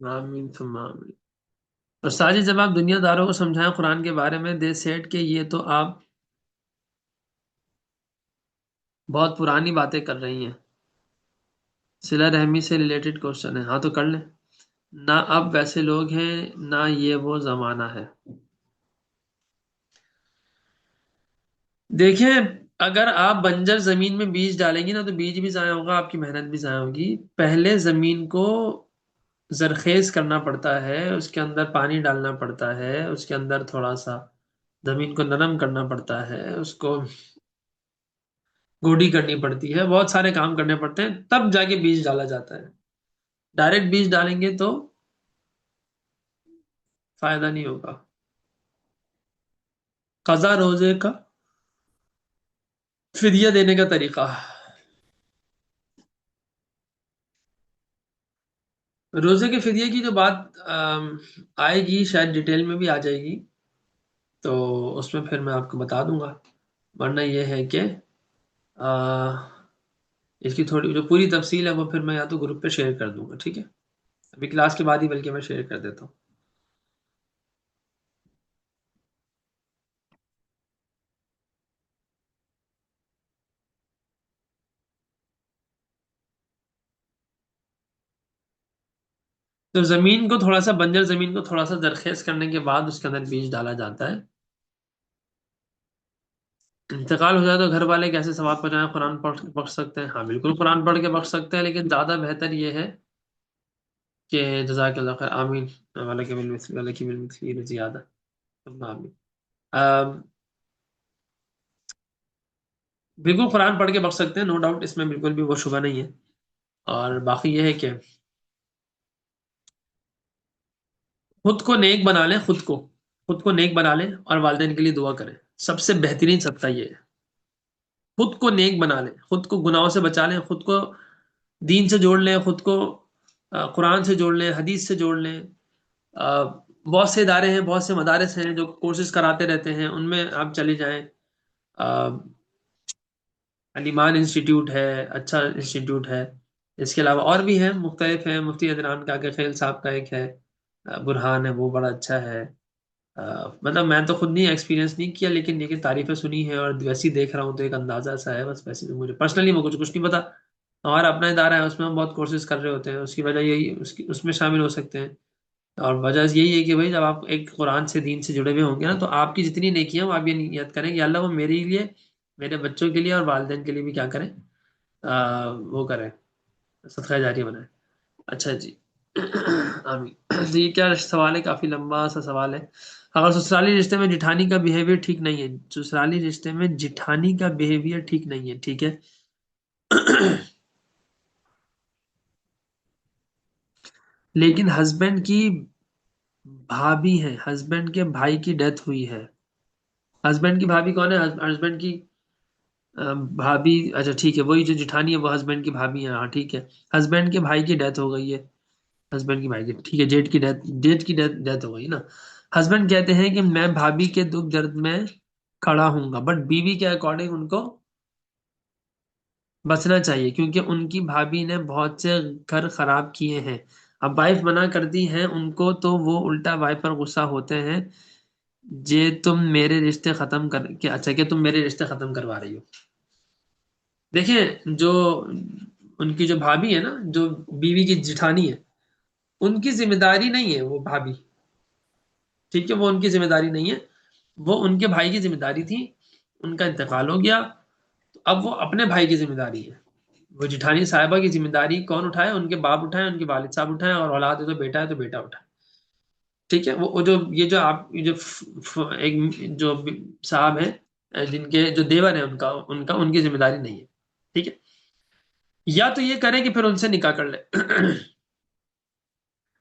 آمین ثم آمین۔ اور ساجد، جب آپ دنیا داروں کو سمجھائیں قرآن کے بارے میں، دے سیٹ کہ یہ تو آپ بہت پرانی باتیں کر رہی ہیں، صلہ رحمی سے ریلیٹڈ کوشچن ہے۔ ہاں تو کر لیں۔ نہ اب ویسے لوگ ہیں، نہ یہ وہ زمانہ ہے۔ دیکھیں، اگر آپ بنجر زمین میں بیج ڈالیں گی نا، تو بیج بھی ضائع ہوگا، آپ کی محنت بھی ضائع ہوگی۔ پہلے زمین کو زرخیز کرنا پڑتا ہے، اس کے اندر پانی ڈالنا پڑتا ہے، اس کے اندر تھوڑا سا زمین کو نرم کرنا پڑتا ہے، اس کو گوڈی کرنی پڑتی ہے، بہت سارے کام کرنے پڑتے ہیں، تب جا کے بیج ڈالا جاتا ہے۔ ڈائریکٹ بیج ڈالیں گے تو فائدہ نہیں ہوگا۔ قضا روزے کا فدیہ دینے کا طریقہ۔ روزے کے فدیے کی جو بات آئے گی، شاید ڈیٹیل میں بھی آ جائے گی، تو اس میں پھر میں آپ کو بتا دوں گا۔ ورنہ یہ ہے کہ اس کی تھوڑی جو پوری تفصیل ہے وہ پھر میں یا تو گروپ پہ شیئر کر دوں گا، ٹھیک ہے؟ ابھی کلاس کے بعد ہی بلکہ میں شیئر کر دیتا ہوں۔ تو زمین کو تھوڑا سا، بنجر زمین کو تھوڑا سا زرخیز کرنے کے بعد اس کے اندر بیج ڈالا جاتا ہے۔ انتقال ہو جائے تو گھر والے کیسے ثواب پہنچائیں؟ قرآن پڑھ کے بخش سکتے ہیں؟ ہاں بالکل، قرآن پڑھ کے بخش سکتے ہیں، لیکن زیادہ بہتر یہ ہے کہ جزاک اللہ خیر، آمین، ولک بالمثل، ولک بالمثل زیادہ، آمین۔ بالکل قرآن پڑھ کے بخش سکتے ہیں، نو ڈاؤٹ، اس میں بالکل بھی وہ شبہ نہیں ہے۔ اور باقی یہ ہے کہ خود کو نیک بنا لیں، خود کو نیک بنا لیں اور والدین کے لیے دعا کریں۔ سب سے بہترین صدقہ یہ ہے، خود کو نیک بنا لیں، خود کو گناہوں سے بچا لیں، خود کو دین سے جوڑ لیں، خود کو قرآن سے جوڑ لیں، حدیث سے جوڑ لیں۔ بہت سے ادارے ہیں، بہت سے مدارس ہیں جو کورسز کراتے رہتے ہیں، ان میں آپ چلے جائیں۔ علیمان انسٹیٹیوٹ ہے، اچھا انسٹیٹیوٹ ہے۔ اس کے علاوہ اور بھی ہیں، مختلف ہیں، مفتی عدنان کا خیل صاحب کا ایک ہے، برہان ہے، وہ بڑا اچھا ہے۔ مطلب میں تو خود نہیں ایکسپیرینس نہیں کیا، لیکن تعریفیں سنی ہیں اور ویسی دیکھ رہا ہوں تو ایک اندازہ سا ہے بس، ویسے تو مجھے پرسنلی میں کچھ نہیں پتا۔ ہمارا اپنا ادارہ ہے، اس میں ہم بہت کورسز کر رہے ہوتے ہیں، اس کی وجہ یہی اس میں شامل ہو سکتے ہیں۔ اور وجہ یہی ہے کہ بھائی جب آپ ایک قرآن سے، دین سے جڑے ہوئے ہوں گے نا، تو آپ کی جتنی نیکیاں، وہ آپ یہ نیت کریں کہ اللہ وہ میرے لیے، میرے بچوں کے لیے اور والدین کے لیے بھی کیا کریں، وہ کریں، صدقہ جاریہ بنائیں۔ اچھا جی، آمین۔ تو یہ کیا سوال ہے؟ کافی لمبا سا سوال ہے۔ اگر سسرالی رشتے میں جٹھانی کا بیہیویئر ٹھیک نہیں ہے، سسرالی رشتے میں جٹھانی کا بیہیویئر ٹھیک نہیں ہے، ٹھیک ہے، لیکن ہسبینڈ کی بھابھی ہے، ہسبینڈ کے بھائی کی ڈیتھ ہوئی ہے۔ ہسبینڈ کی بھابھی کون ہے؟ ہسبینڈ کی بھابھی، اچھا ٹھیک ہے، وہی جو جٹھانی ہے وہ ہسبینڈ کی بھابھی ہے، ہاں ٹھیک ہے۔ ہسبینڈ کے بھائی کی ڈیتھ ہو گئی ہے، ہسبینڈ کی بھائی کی، ٹھیک ہے، ڈیتھ ہو گئی نا۔ ہسبینڈ کہتے ہیں کہ میں بھابھی کے دکھ درد میں کھڑا ہوں گا، بٹ بیوی کے اکارڈنگ ان کو بچنا چاہیے، کیونکہ ان کی بھابھی نے بہت سے گھر خراب کیے ہیں۔ اب وائف منع کرتی ہیں ان کو، تو وہ الٹا وائف پر غصہ ہوتے ہیں، تم میرے رشتے ختم کر کے، اچھا کہ تم میرے رشتے ختم کروا رہی ہو۔ دیکھیں، جو ان کی جو بھابھی ہے نا، جو بیوی کی جٹھانی ہے، ان کی ذمہ داری نہیں ہے وہ بھابھی، ٹھیک ہے، وہ ان کی ذمہ داری نہیں ہے، وہ ان کے بھائی کی ذمہ داری تھی، ان کا انتقال ہو گیا، تو اب وہ اپنے بھائی کی ذمہ داری ہے۔ وہ جٹھانی صاحبہ کی ذمہ داری کون اٹھائے؟ ان کے باپ اٹھائے، ان کے والد صاحب اٹھائے، اور اولاد ہے تو بیٹا اٹھائے۔ ٹھیک ہے، وہ جو یہ جو آپ جو ایک جو صاحب ہیں جن کے جو دیور ہیں ان کی ذمہ داری نہیں ہے۔ ٹھیک ہے، یا تو یہ کریں کہ پھر ان سے نکاح کر لے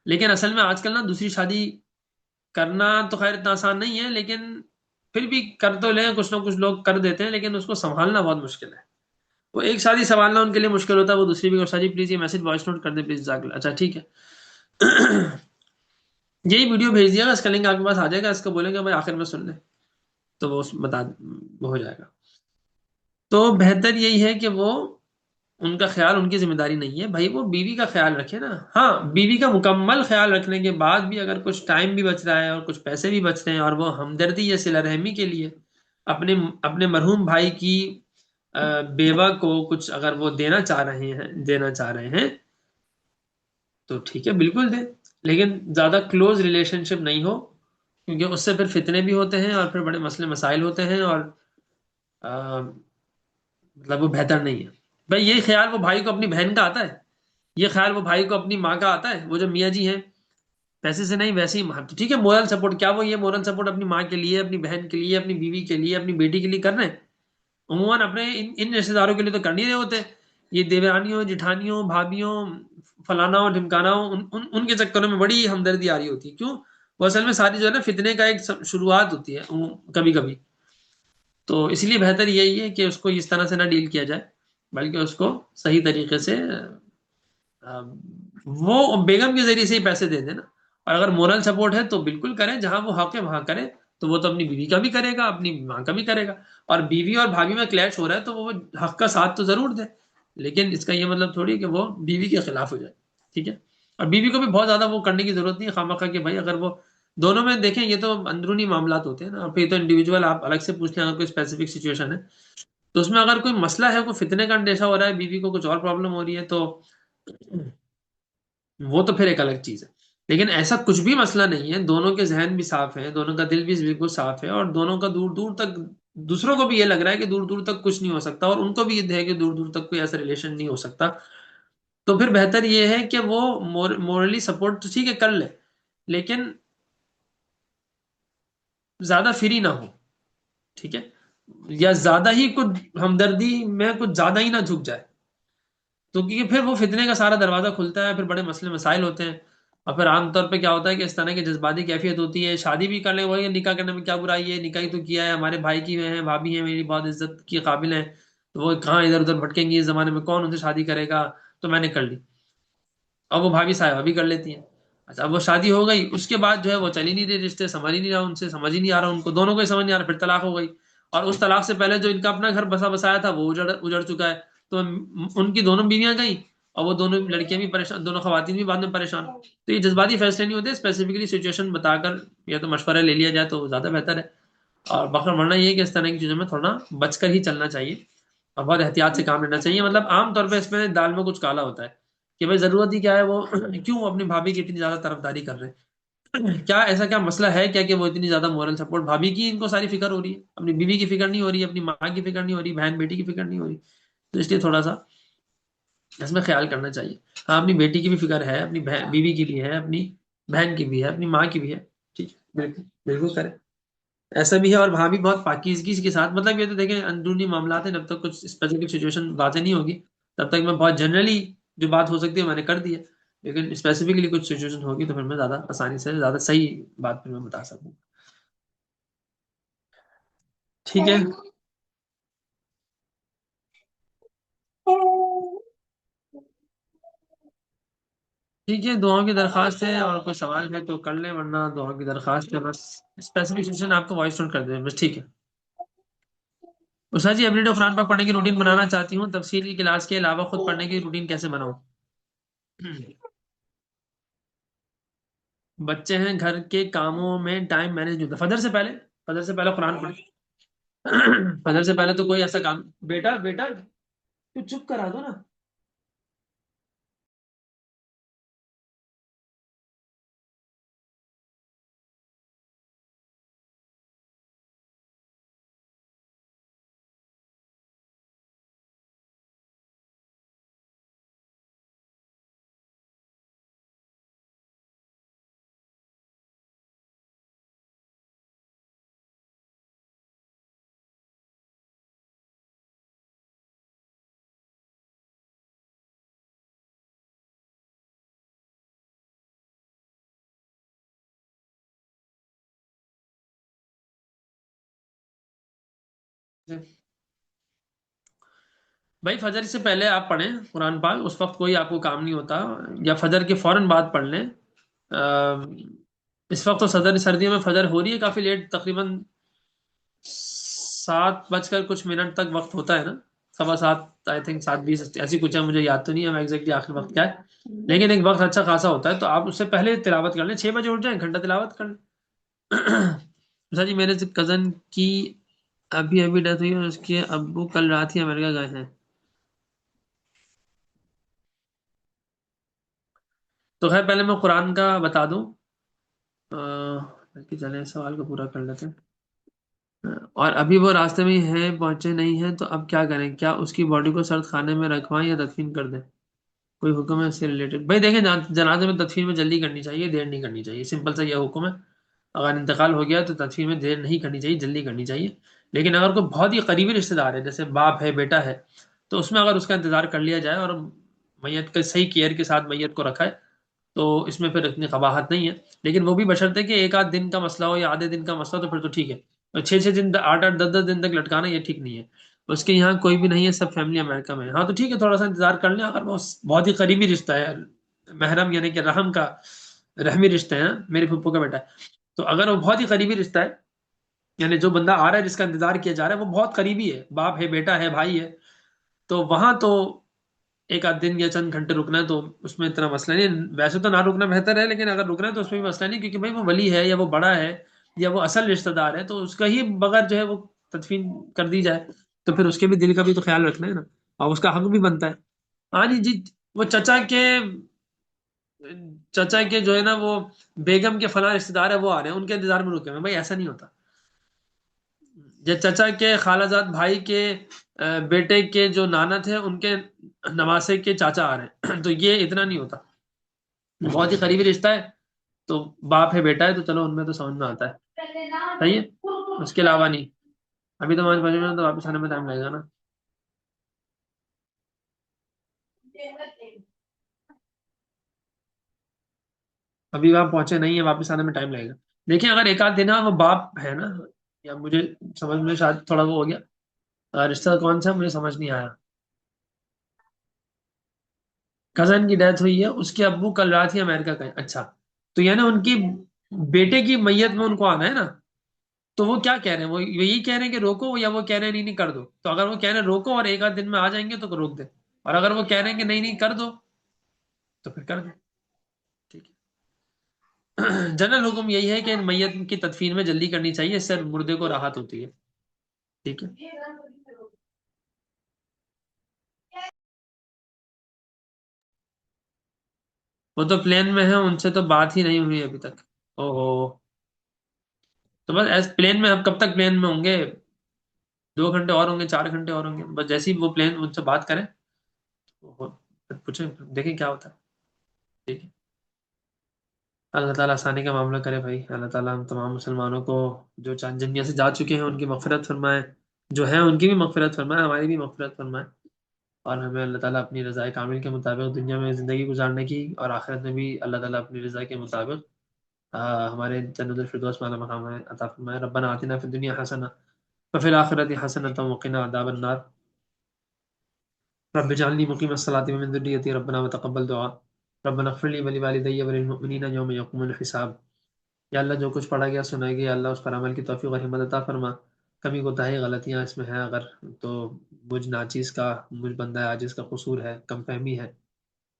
لیکن اصل میں آج کل نا دوسری شادی کرنا تو خیر اتنا آسان نہیں ہے، لیکن پھر بھی کر تو لیں، کچھ نہ کچھ لوگ کر دیتے ہیں، لیکن اس کو سنبھالنا بہت مشکل ہے۔ وہ ایک شادی سنبھالنا ان کے لیے مشکل ہوتا ہے، وہ دوسری بھی اور شادی پلیز یہ میسج وائس نوٹ کر دیں پلیز جزاک اللہ۔ اچھا ٹھیک ہے یہی ویڈیو بھیج دیا گا، اس کا لنک آپ کے پاس آ جائے گا، اس کو بولیں گے بھائی آخر میں سن لیں تو وہ وہ ہو جائے گا۔ تو بہتر یہی ہے کہ وہ ان کا خیال ان کی ذمہ داری نہیں ہے بھائی، وہ بیوی کا خیال رکھے نا۔ ہاں، بیوی کا مکمل خیال رکھنے کے بعد بھی اگر کچھ ٹائم بھی بچ رہا ہے اور کچھ پیسے بھی بچ رہے ہیں، اور وہ ہمدردی یا صلہ رحمی کے لیے اپنے مرحوم بھائی کی بیوہ کو کچھ اگر وہ دینا چاہ رہے ہیں تو ٹھیک ہے، بالکل دیں، لیکن زیادہ کلوز ریلیشن شپ نہیں ہو، کیونکہ اس سے پھر فتنے بھی ہوتے ہیں اور پھر بڑے مسئلے مسائل ہوتے ہیں، اور مطلب وہ بہتر نہیں ہے۔ بھائی یہ خیال وہ بھائی کو اپنی بہن کا آتا ہے، یہ خیال وہ بھائی کو اپنی ماں کا آتا ہے، وہ جو میاں جی ہیں پیسے سے نہیں ویسے ہی تو ٹھیک ہے، مورل سپورٹ، کیا وہ یہ مورل سپورٹ اپنی ماں کے لیے، اپنی بہن کے لیے، اپنی بیوی کے لیے، اپنی بیٹی کے لیے کر رہے ہیں؟ عموماً اپنے ان رشتے داروں کے لیے تو کر نہیں رہے ہوتے، یہ دیورانیوں، جٹھانیوں، بھابھیوں، فلاناؤں ڈھمکاناؤں، ان کے چکروں میں بڑی ہمدردی آ رہی ہوتی ہے۔ کیوں؟ وہ اصل میں ساری جو ہے نا فتنے کا ایک شروعات ہوتی ہے کبھی کبھی۔ تو اس لیے بہتر یہی ہے کہ اس کو اس طرح سے نہ ڈیل کیا جائے، بلکہ اس کو صحیح طریقے سے وہ بیگم کے ذریعے سے ہی پیسے دے دینا، اور اگر مورل سپورٹ ہے تو بالکل کریں، جہاں وہ حق ہے وہاں کریں، تو وہ تو اپنی بیوی کا بھی کرے گا، اپنی ماں کا بھی کرے گا، اور بیوی اور بھابھی میں کلیش ہو رہا ہے تو وہ حق کا ساتھ تو ضرور دے، لیکن اس کا یہ مطلب تھوڑی کہ وہ بیوی کے خلاف ہو جائے۔ ٹھیک ہے، اور بیوی کو بھی بہت زیادہ وہ کرنے کی ضرورت نہیں ہے خواہ کہ بھائی اگر وہ دونوں میں دیکھیں، یہ تو اندرونی معاملات ہوتے ہیں نا، پھر تو انڈیویجول آپ الگ سے پوچھ لیں اگر کوئی اسپیسیفک سچویشن ہے تو اس میں اگر کوئی مسئلہ ہے، کوئی فتنے کا اندیشہ ہو رہا ہے، بیوی کو کچھ اور پرابلم ہو رہی ہے، تو وہ تو پھر ایک الگ چیز ہے۔ لیکن ایسا کچھ بھی مسئلہ نہیں ہے، دونوں کے ذہن بھی صاف ہیں، دونوں کا دل بھی بالکل صاف ہے، اور دونوں کا دور دور تک دوسروں کو بھی یہ لگ رہا ہے کہ دور دور تک کچھ نہیں ہو سکتا، اور ان کو بھی یہ ہے کہ دور دور تک کوئی ایسا ریلیشن نہیں ہو سکتا، تو پھر بہتر یہ ہے کہ وہ مورلی سپورٹ تو ٹھیک ہے کر لے، لیکن زیادہ فری نہ ہو۔ ٹھیک ہے، یا زیادہ ہی کچھ ہمدردی میں کچھ زیادہ ہی نہ جھک جائے، تو کیونکہ پھر وہ فتنے کا سارا دروازہ کھلتا ہے، پھر بڑے مسئلے مسائل ہوتے ہیں، اور پھر عام طور پہ کیا ہوتا ہے کہ اس طرح کی جذباتی کیفیت ہوتی ہے، شادی بھی کر لیں وہی نکاح کرنے میں کیا برائی ہے، نکاح ہی تو کیا ہے، ہمارے بھائی کی ہیں، بھابھی ہیں میری بہت عزت کی قابل ہیں، تو وہ کہاں ادھر ادھر بھٹکیں گی، اس زمانے میں کون ان سے شادی کرے گا، تو میں نے کر لی، اور وہ بھابھی صاحبہ بھی کر لیتی ہیں۔ اچھا، اب وہ شادی ہو گئی، اس کے بعد جو ہے وہ چل ہی نہیں رہے رشتے، سمجھ ہی نہیں رہا ان سے، سمجھ ہی نہیں آ رہا ان کو، دونوں کو ہی سمجھ نہیں آ رہا، پھر طلاق ہو گئی، اور اس طلاق سے پہلے جو ان کا اپنا گھر بسا بسایا تھا وہ اجڑ چکا ہے، تو ان کی دونوں بیویاں گئیں، اور وہ دونوں لڑکیاں بھی پریشان، دونوں خواتین بھی بعد میں پریشان۔ تو یہ جذباتی فیصلے نہیں ہوتے، اسپیسیفکلی سچویشن بتا کر یا تو مشورہ لے لیا جائے تو زیادہ بہتر ہے، اور بخر ورنہ یہ ہے کہ اس طرح کی چیزوں میں تھوڑا بچ کر ہی چلنا چاہیے، اور بہت احتیاط سے کام لینا چاہیے۔ مطلب عام طور پہ اس میں دال میں کچھ کالا ہوتا ہے کہ بھائی ضرورت ہی کیا ہے، وہ کیوں اپنی بھابھی کی اتنی زیادہ طرفداری کر رہے ہیں، کیا ایسا کیا مسئلہ ہے کیا کہ وہ اتنی زیادہ مورل سپورٹ بھابھی کی ان کو ساری فکر ہو رہی ہے، اپنی بیوی کی فکر نہیں ہو رہی ہے، اپنی ماں کی فکر نہیں ہو رہی، بہن بیٹی کی فکر نہیں ہو رہی، تو اس لیے تھوڑا سا اس میں خیال کرنا چاہیے۔ ہاں، اپنی بیٹی کی بھی فکر ہے، اپنی بیوی کی بھی ہے، اپنی بہن کی بھی ہے، اپنی ماں کی بھی ہے، ٹھیک ہے، بالکل بالکل کریں، ایسا بھی ہے، اور وہاں بھی بہت پاکیزگی کے ساتھ، مطلب یہ تو دیکھیں اندرونی معاملات ہیں، جب تک کچھ اسپیسیفک سچویشن واضح نہیں ہوگی تب تک میں بہت جنرلی جو بات ہو سکتی ہے میں نے کر دی ہے، لیکن اسپیسیفکلی کچھ سچویشن ہوگی تو پھر میں زیادہ آسانی سے زیادہ صحیح بات پھر میں بتا سکوں۔ ٹھیک ہے، ٹھیک ہے، دعاؤں کی درخواست ہے، اور کوئی سوال ہے تو کر لیں، ورنہ دعاؤں کی درخواست ہے، بس اسپیسیفک سچویشن آپ کو وائس نوٹ کر دیں بس، ٹھیک ہے۔ استاد جی، ایوری ڈے قرآن پاک پڑھنے کی روٹین بنانا چاہتی ہوں، تفصیلی کلاس کے علاوہ خود پڑھنے کی روٹین کیسے بناؤں؟ بچے ہیں، گھر کے کاموں میں ٹائم مینج نہیں ہوتا، فجر سے پہلے قرآن پڑھیں فجر سے پہلے تو کوئی ایسا کام، بیٹا بیٹا تو چپ کرا دو نا۔ بھائی فجر سے پہلے آپ پڑھیں قرآن پاک، اس وقت کوئی آپ کو کام نہیں ہوتا، یا فجر کے فوراً بعد پڑھ لیں۔ اس وقت تو سردیوں میں فجر ہو رہی ہے کافی لیٹ، تقریباً 7 بج کر کچھ منٹ تک وقت ہوتا ہے نا، 7:15 آئی تھنک 7:20 ایسی کچھ ہے، مجھے یاد تو نہیں ہے ایگزیکٹلی آخر وقت کیا ہے، لیکن ایک وقت اچھا خاصا ہوتا ہے، تو آپ اس سے پہلے تلاوت کر لیں، 6 بجے اٹھ جائیں، گھنٹہ تلاوت کر لیں۔ اچھا جی، میرے کزن کی ابھی ڈیتھ ہوئی اور اس کے ابو کل رات ہی امریکہ گئے ہیں۔ تو خیر پہلے میں قرآن کا بتا دوں، کہ چلیں سوال کو پورا کر لیتے ہیں۔ اور ابھی وہ راستے میں ہیں، پہنچے نہیں ہیں، تو اب کیا کریں؟ کیا اس کی باڈی کو سرد خانے میں رکھوائیں یا تدفین کر دیں؟ کوئی حکم ہے اس سے ریلیٹڈ؟ بھائی دیکھیں، جنازے میں تدفین میں جلدی کرنی چاہیے، دیر نہیں کرنی چاہیے، سمپل سا یہ حکم ہے۔ اگر انتقال ہو گیا تو تدفین میں دیر نہیں کرنی چاہیے، جلدی کرنی چاہیے۔ لیکن اگر کوئی بہت ہی قریبی رشتے دار ہے، جیسے باپ ہے، بیٹا ہے، تو اس میں اگر اس کا انتظار کر لیا جائے اور میت کے صحیح کیئر کے ساتھ میت کو رکھا ہے تو اس میں پھر اتنی قباحت نہیں ہے، لیکن وہ بھی بشرطے کہ 1 آدھ دن کا مسئلہ ہو یا آدھے دن کا مسئلہ تو پھر تو ٹھیک ہے، اور 6 6 دن 8 8 10 10 دن تک لٹکانا یہ ٹھیک نہیں ہے۔ اس کے یہاں کوئی بھی نہیں ہے، سب فیملی امریکہ میں ہے، ہاں تو ٹھیک ہے، تھوڑا سا انتظار کر لیں۔ اگر وہ بہت ہی قریبی رشتہ ہے، محرم یعنی کہ رحم کا، رحمی رشتہ ہے نا، میرے پھپھو کا بیٹا ہے، تو اگر وہ بہت ہی قریبی رشتہ ہے، یعنی جو بندہ آ رہا ہے جس کا انتظار کیا جا رہا ہے وہ بہت قریبی ہے، باپ ہے، بیٹا ہے، بھائی ہے، تو وہاں تو 1 آدھ دن یا چند گھنٹے رکنا ہے تو اس میں اتنا مسئلہ نہیں ہے۔ ویسے تو نہ رکنا بہتر ہے، لیکن اگر رکنا ہے تو اس میں بھی مسئلہ نہیں، کیونکہ بھائی وہ ولی ہے یا وہ بڑا ہے یا وہ اصل رشتہ دار ہے، تو اس کا ہی بغیر جو ہے وہ تدفین کر دی جائے تو پھر اس کے بھی دل کا بھی تو خیال رکھنا ہے نا، اور اس کا حق بھی بنتا ہے۔ ہاں جی جی، وہ چچا کے جو ہے نا وہ بیگم کے فلاں رشتہ دار ہے، وہ آ رہے ہیں، ان کے انتظار میں رکے ہوئے ہیں، بھائی ایسا نہیں ہوتا۔ یا چچا کے خالہ زاد بھائی کے بیٹے کے جو نانا تھے ان کے نواسے کے چاچا آ رہے ہیں، تو یہ اتنا نہیں ہوتا، بہت ہی قریبی رشتہ ہے تو باپ ہے، بیٹا ہے، تو چلو ان میں تو سمجھ میں آتا ہے، صحیح ہے، اس کے علاوہ نہیں۔ ابھی تو 5 بجے میں تو واپس آنے میں ٹائم لگے گا نا، ابھی آپ پہنچے نہیں ہیں، واپس آنے میں ٹائم لگے گا۔ دیکھیں اگر 1 آدھ دن ہے، وہ باپ ہے نا، یا مجھے سمجھ میں شاید تھوڑا وہ ہو گیا، رشتہ کون سا مجھے سمجھ نہیں آیا۔ کزن کی ڈیتھ ہوئی ہے، اس کے ابو کل رات ہی امریکہ گئے، اچھا، تو یعنی ان کی بیٹے کی میت میں ان کو آنا ہے نا، تو وہ کیا کہہ رہے ہیں؟ وہ یہی کہہ رہے ہیں کہ روکو، یا وہ کہہ رہے ہیں نہیں نہیں کر دو؟ تو اگر وہ کہہ رہے ہیں روکو اور 1 آدھ دن میں آ جائیں گے تو روک دیں، اور اگر وہ کہہ رہے ہیں کہ نہیں نہیں کر دو تو پھر کر دیں، ٹھیک ہے۔ جنرل حکم یہی ہے کہ میت کی تدفین میں جلدی کرنی چاہیے، اس سے مردے کو راحت ہوتی ہے، ٹھیک ہے۔ وہ تو پلین میں ہے، ان سے تو بات ہی نہیں ہوئی ابھی تک، او ہو، تو بس ایس پلین میں، اب کب تک پلین میں ہوں گے؟ 2 گھنٹے اور ہوں گے، 4 گھنٹے اور ہوں گے، بس جیسے ہی وہ پلین ان سے بات کریں پھر پوچھیں، دیکھیں کیا ہوتا ہے، ٹھیک ہے۔ اللہ تعالیٰ آسانی کا معاملہ کرے بھائی، اللہ تعالیٰ ہم تمام مسلمانوں کو جو چاند جنیا سے جا چکے ہیں ان کی مغفرت فرمائے، جو ہیں ان کی بھی مغفرت فرمائے، ہماری بھی مغفرت فرمائے، اور ہمیں اللہ تعالیٰ اپنی رضا کامل کے مطابق دنیا میں زندگی گزارنے کی، اور آخرت میں بھی اللہ تعالیٰ اپنی رضا کے مطابق ہمارے جنت الفردوس والا مقام ہے عطا فرمائے۔ ربنا آتنا فی الدنیا حسنہ وفی الآخرۃ حسنۃ وقنا عذاب النار، رب اجعلنی مقیم الصلاۃ ومن ذریتی ربنا وتقبل دعاء، ربنا اغفر لی ولوالدی وللمؤمنین یوم یقوم الحساب۔ یا اللہ جو کچھ پڑھا گیا سنا گیا اللہ اس پر عمل کی توفیق اور ہمت عطا فرما، کمی کوتاہی غلطیاں اس میں ہیں اگر تو مجھ ناچیز کا، مجھ بندہ عاجز کا قصور ہے، کم فہمی ہے،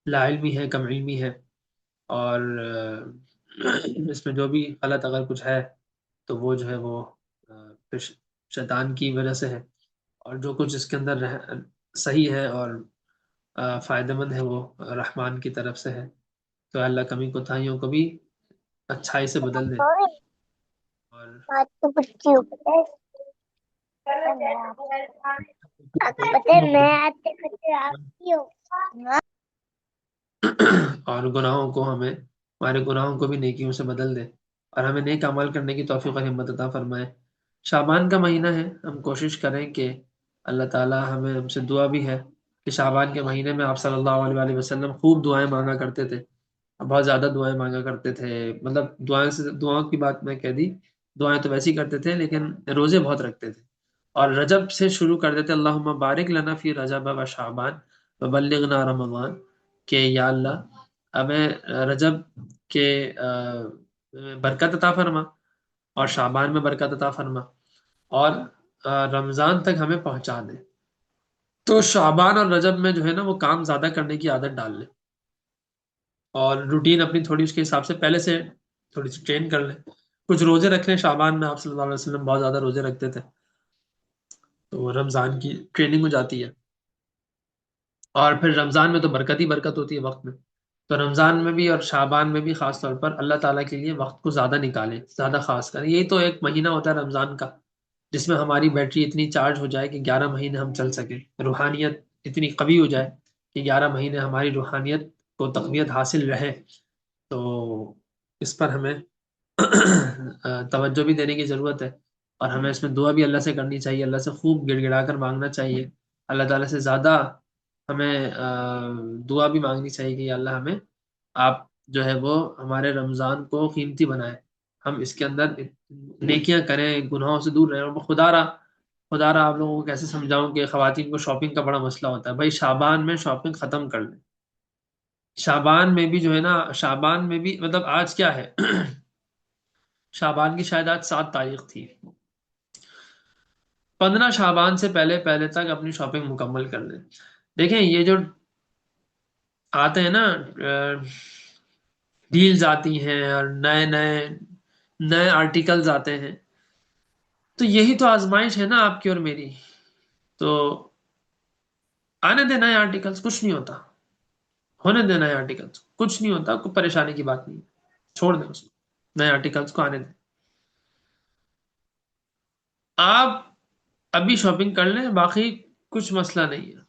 لا علمی ہے، کم علمی ہے، اور اس میں جو بھی غلط اگر کچھ ہے تو وہ جو ہے وہ پھر شیطان کی وجہ سے ہے، اور جو کچھ اس کے اندر صحیح ہے اور فائدہ مند ہے وہ رحمان کی طرف سے ہے، تو اللہ کمی کوتاہیوں کو بھی اچھائی سے بدل دے، اور اور گناہوں کو ہمارے گناہوں کو بھی نیکیوں سے بدل دے، اور ہمیں نیک عمل کرنے کی توفیق اور ہمت عطا فرمائے۔ شعبان کا مہینہ ہے، ہم کوشش کریں کہ اللہ تعالی ہم سے دعا بھی ہے کہ شعبان کے مہینے میں آپ صلی اللہ علیہ وآلہ وسلم خوب دعائیں مانگا کرتے تھے، بہت زیادہ دعائیں مانگا کرتے تھے، مطلب دعاؤں کی بات میں کہہ دی، دعائیں تو ویسے ہی کرتے تھے لیکن روزے بہت رکھتے تھے، اور رجب سے شروع کر دیتے اللہم بارک لنا فی رجب و شعبان وبلغنا رمضان، کہ یا اللہ ہمیں رجب کے برکت عطا فرما، اور شعبان میں برکت عطا فرما، اور رمضان تک ہمیں پہنچا دے۔ تو شعبان اور رجب میں جو ہے نا وہ کام زیادہ کرنے کی عادت ڈال لیں، اور روٹین اپنی تھوڑی اس کے حساب سے پہلے سے تھوڑی سی ٹرین کر لیں۔ کچھ روزے رکھ لیں، شعبان میں آپ صلی اللہ علیہ وسلم بہت زیادہ روزے رکھتے تھے، تو رمضان کی ٹریننگ ہو جاتی ہے۔ اور پھر رمضان میں تو برکت ہی برکت ہوتی ہے وقت میں، تو رمضان میں بھی اور شعبان میں بھی خاص طور پر اللہ تعالیٰ کے لیے وقت کو زیادہ نکالیں، زیادہ خاص کریں۔ یہی تو ایک مہینہ ہوتا ہے رمضان کا، جس میں ہماری بیٹری اتنی چارج ہو جائے کہ 11 مہینے ہم چل سکیں، روحانیت اتنی قوی ہو جائے کہ 11 مہینے ہماری روحانیت کو تقویت حاصل رہے۔ تو اس پر ہمیں توجہ بھی دینے کی ضرورت ہے، اور ہمیں اس میں دعا بھی اللہ سے کرنی چاہیے، اللہ سے خوب گڑ گڑا کر مانگنا چاہیے، اللہ تعالیٰ سے زیادہ ہمیں دعا بھی مانگنی چاہیے کہ یا اللہ ہمیں آپ جو ہے وہ ہمارے رمضان کو قیمتی بنائیں، ہم اس کے اندر نیکیاں کریں، گناہوں سے دور رہیں۔ اور خدا را آپ لوگوں کو کیسے سمجھاؤں کہ خواتین کو شاپنگ کا بڑا مسئلہ ہوتا ہے۔ بھائی شعبان میں شاپنگ ختم کر لیں، شعبان میں بھی جو ہے نا، شعبان میں بھی مطلب آج کیا ہے شعبان کی شاید آج 7 تاریخ تھی، 15 شعبان سے پہلے پہلے تک اپنی شاپنگ مکمل کر لیں۔ دیکھیں یہ جو آتے ہیں نا ڈیلز آتی ہیں اور نئے آرٹیکلز آتے ہیں، تو یہی تو آزمائش ہے نا آپ کی اور میری۔ تو آنے دیں نئے آرٹیکلز، کچھ نہیں ہوتا، ہونے دیں نئے آرٹیکلز، کچھ نہیں ہوتا، کوئی پریشانی کی بات نہیں، چھوڑ دیں اس کو، نئے آرٹیکلز کو آنے دیں۔ آپ ابھی شاپنگ کر لیں، باقی کچھ مسئلہ نہیں ہے۔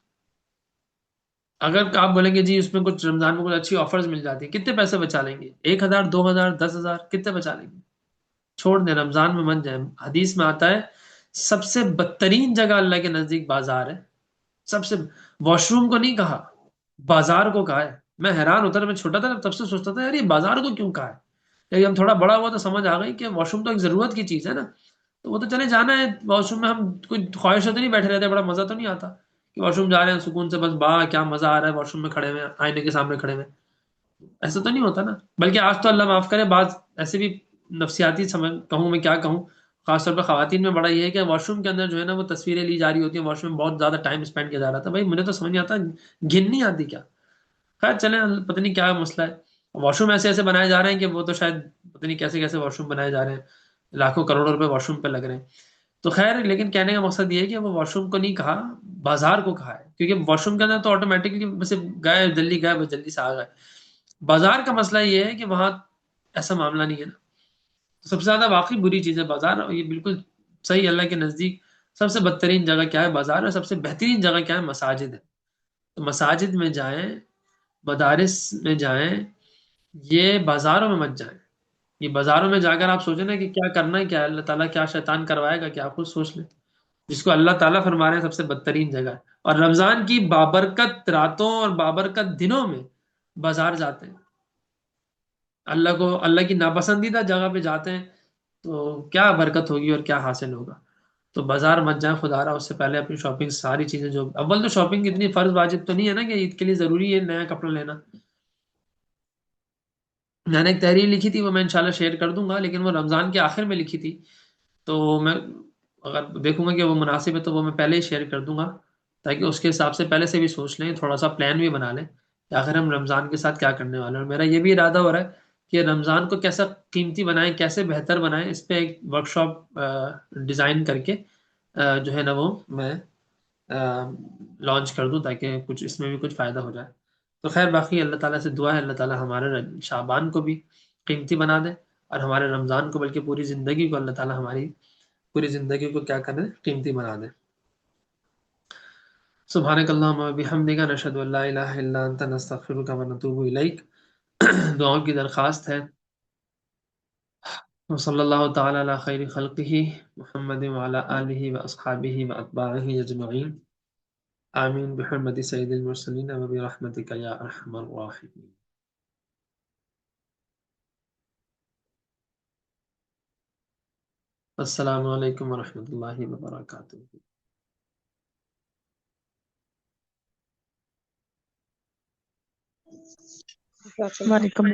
اگر آپ بولیں گے جی اس میں کچھ رمضان میں کچھ اچھی آفرز مل جاتی ہیں، کتنے پیسے بچا لیں گے؟ 1,000 2,000 10,000 کتنے بچا لیں گے؟ چھوڑ دیں، رمضان میں مت جائیں۔ حدیث میں آتا ہے سب سے بدترین جگہ اللہ کے نزدیک بازار ہے، سب سے، واش روم کو نہیں کہا، بازار کو کہا ہے۔ میں حیران ہوتا تھا، میں چھوٹا تھا تب سے سوچتا تھا یار یہ بازار کو کیوں کہا ہے، لیکن ہم تھوڑا بڑا ہوا تو سمجھ آ گئی کہ واش روم تو ایک ضرورت کی چیز ہے نا، تو وہ تو چلے جانا ہے واش روم میں، ہم کوئی خواہش ہوتی نہیں بیٹھے رہتے، بڑا مزہ تو نہیں آتا کہ واش روم جا رہے ہیں سکون سے، بس کیا مزہ آ رہا ہے واش روم میں کھڑے ہوئے آئینے کے سامنے کھڑے ہوئے، ایسا تو نہیں ہوتا نا۔ بلکہ آج تو اللہ معاف کرے بعض ایسے بھی نفسیاتی سمجھ کہوں میں کیا کہوں، خاص طور پہ خواتین میں بڑا یہ ہے کہ واش روم کے اندر جو ہے نا وہ تصویریں لی جا رہی ہوتی ہیں، واش روم میں بہت زیادہ ٹائم اسپینڈ کیا جا رہا تھا۔ بھائی مجھے تو سمجھ نہیں آتا، گن نہیں آتی کیا؟ خیر چلیں، پتہ نہیں کیا مسئلہ ہے، واش روم ایسے ایسے بنائے جا رہے ہیں کہ وہ تو شاید پتہ نہیں کیسے کیسے واش روم بنائے جا رہے ہیں، لاکھوں کروڑوں روپے واش روم پہ لگ رہے ہیں۔ تو خیر لیکن کہنے کا مقصد یہ ہے کہ وہ واش روم کو نہیں کہا، بازار کو کہا ہے، کیونکہ واش روم کے اندر تو آٹومیٹکلی بس گئے جلدی گئے بس جلدی سے آ گئے۔ بازار کا مسئلہ یہ ہے کہ وہاں ایسا معاملہ نہیں ہے نا، سب سے زیادہ واقعی بری چیز ہے بازار، اور یہ بالکل صحیح، اللہ کے نزدیک سب سے بدترین جگہ کیا ہے؟ بازار، اور سب سے بہترین جگہ کیا ہے؟ مساجد ہے۔ تو مساجد میں جائیں، مدارس میں جائیں، یہ بازاروں میں مت جائیں۔ یہ بازاروں میں جا کر آپ سوچیں نا کہ کیا کرنا ہے، کیا اللہ تعالیٰ کیا شیطان کروائے گا، کیا آپ خود سوچ لیں، جس کو اللہ تعالیٰ فرما رہے ہیں سب سے بدترین جگہ ہے۔ اور رمضان کی بابرکت راتوں اور بابرکت دنوں میں بازار جاتے ہیں، اللہ کی ناپسندیدہ جگہ پہ جاتے ہیں، تو کیا برکت ہوگی اور کیا حاصل ہوگا؟ تو بازار مت جائیں، خدا رہا اس سے پہلے اپنی شاپنگ ساری چیزیں، جو اول تو شاپنگ اتنی فرض واجب تو نہیں ہے نا کہ عید کے لیے ضروری ہے نیا کپڑا لینا۔ میں نے ایک تحریر لکھی تھی، وہ میں انشاءاللہ شیئر کر دوں گا، لیکن وہ رمضان کے آخر میں لکھی تھی، تو میں اگر دیکھوں گا کہ وہ مناسب ہے تو وہ میں پہلے ہی شیئر کر دوں گا، تاکہ اس کے حساب سے پہلے سے بھی سوچ لیں، تھوڑا سا پلان بھی بنا لیں کہ آخر ہم رمضان کے ساتھ کیا کرنے والے ہیں۔ اور میرا یہ بھی ارادہ ہو رہا ہے کہ رمضان کو کیسا قیمتی بنائیں، کیسے بہتر بنائیں، اس پہ ایک ورک شاپ ڈیزائن کر کے جو ہے نا وہ میں لانچ کر دوں، تاکہ کچھ اس میں بھی کچھ فائدہ ہو جائے۔ تو خیر باقی اللہ تعالیٰ سے دعا ہے اللہ تعالیٰ ہمارے شعبان کو بھی قیمتی بنا دے، اور ہمارے رمضان کو، بلکہ پوری زندگی کو اللہ تعالیٰ ہماری پوری زندگی کو کیا کرے؟ قیمتی بنا دے۔ سبحانک اللہم و بحمدک، نشہد ان لا الہ الا انت، نستغفرک و نتوب الیک۔ دعاؤں کی درخواست ہے، وصلی اللہ تعالی علی خیر خلقہ محمد وعلی آلہ واصحابہ واتباعہ اجمعین، آمین بحرمت سید المرسلین و برحمتک یا ارحم الراحمین۔ السلام علیکم ورحمۃ اللہ وبرکاتہ. وعلیکم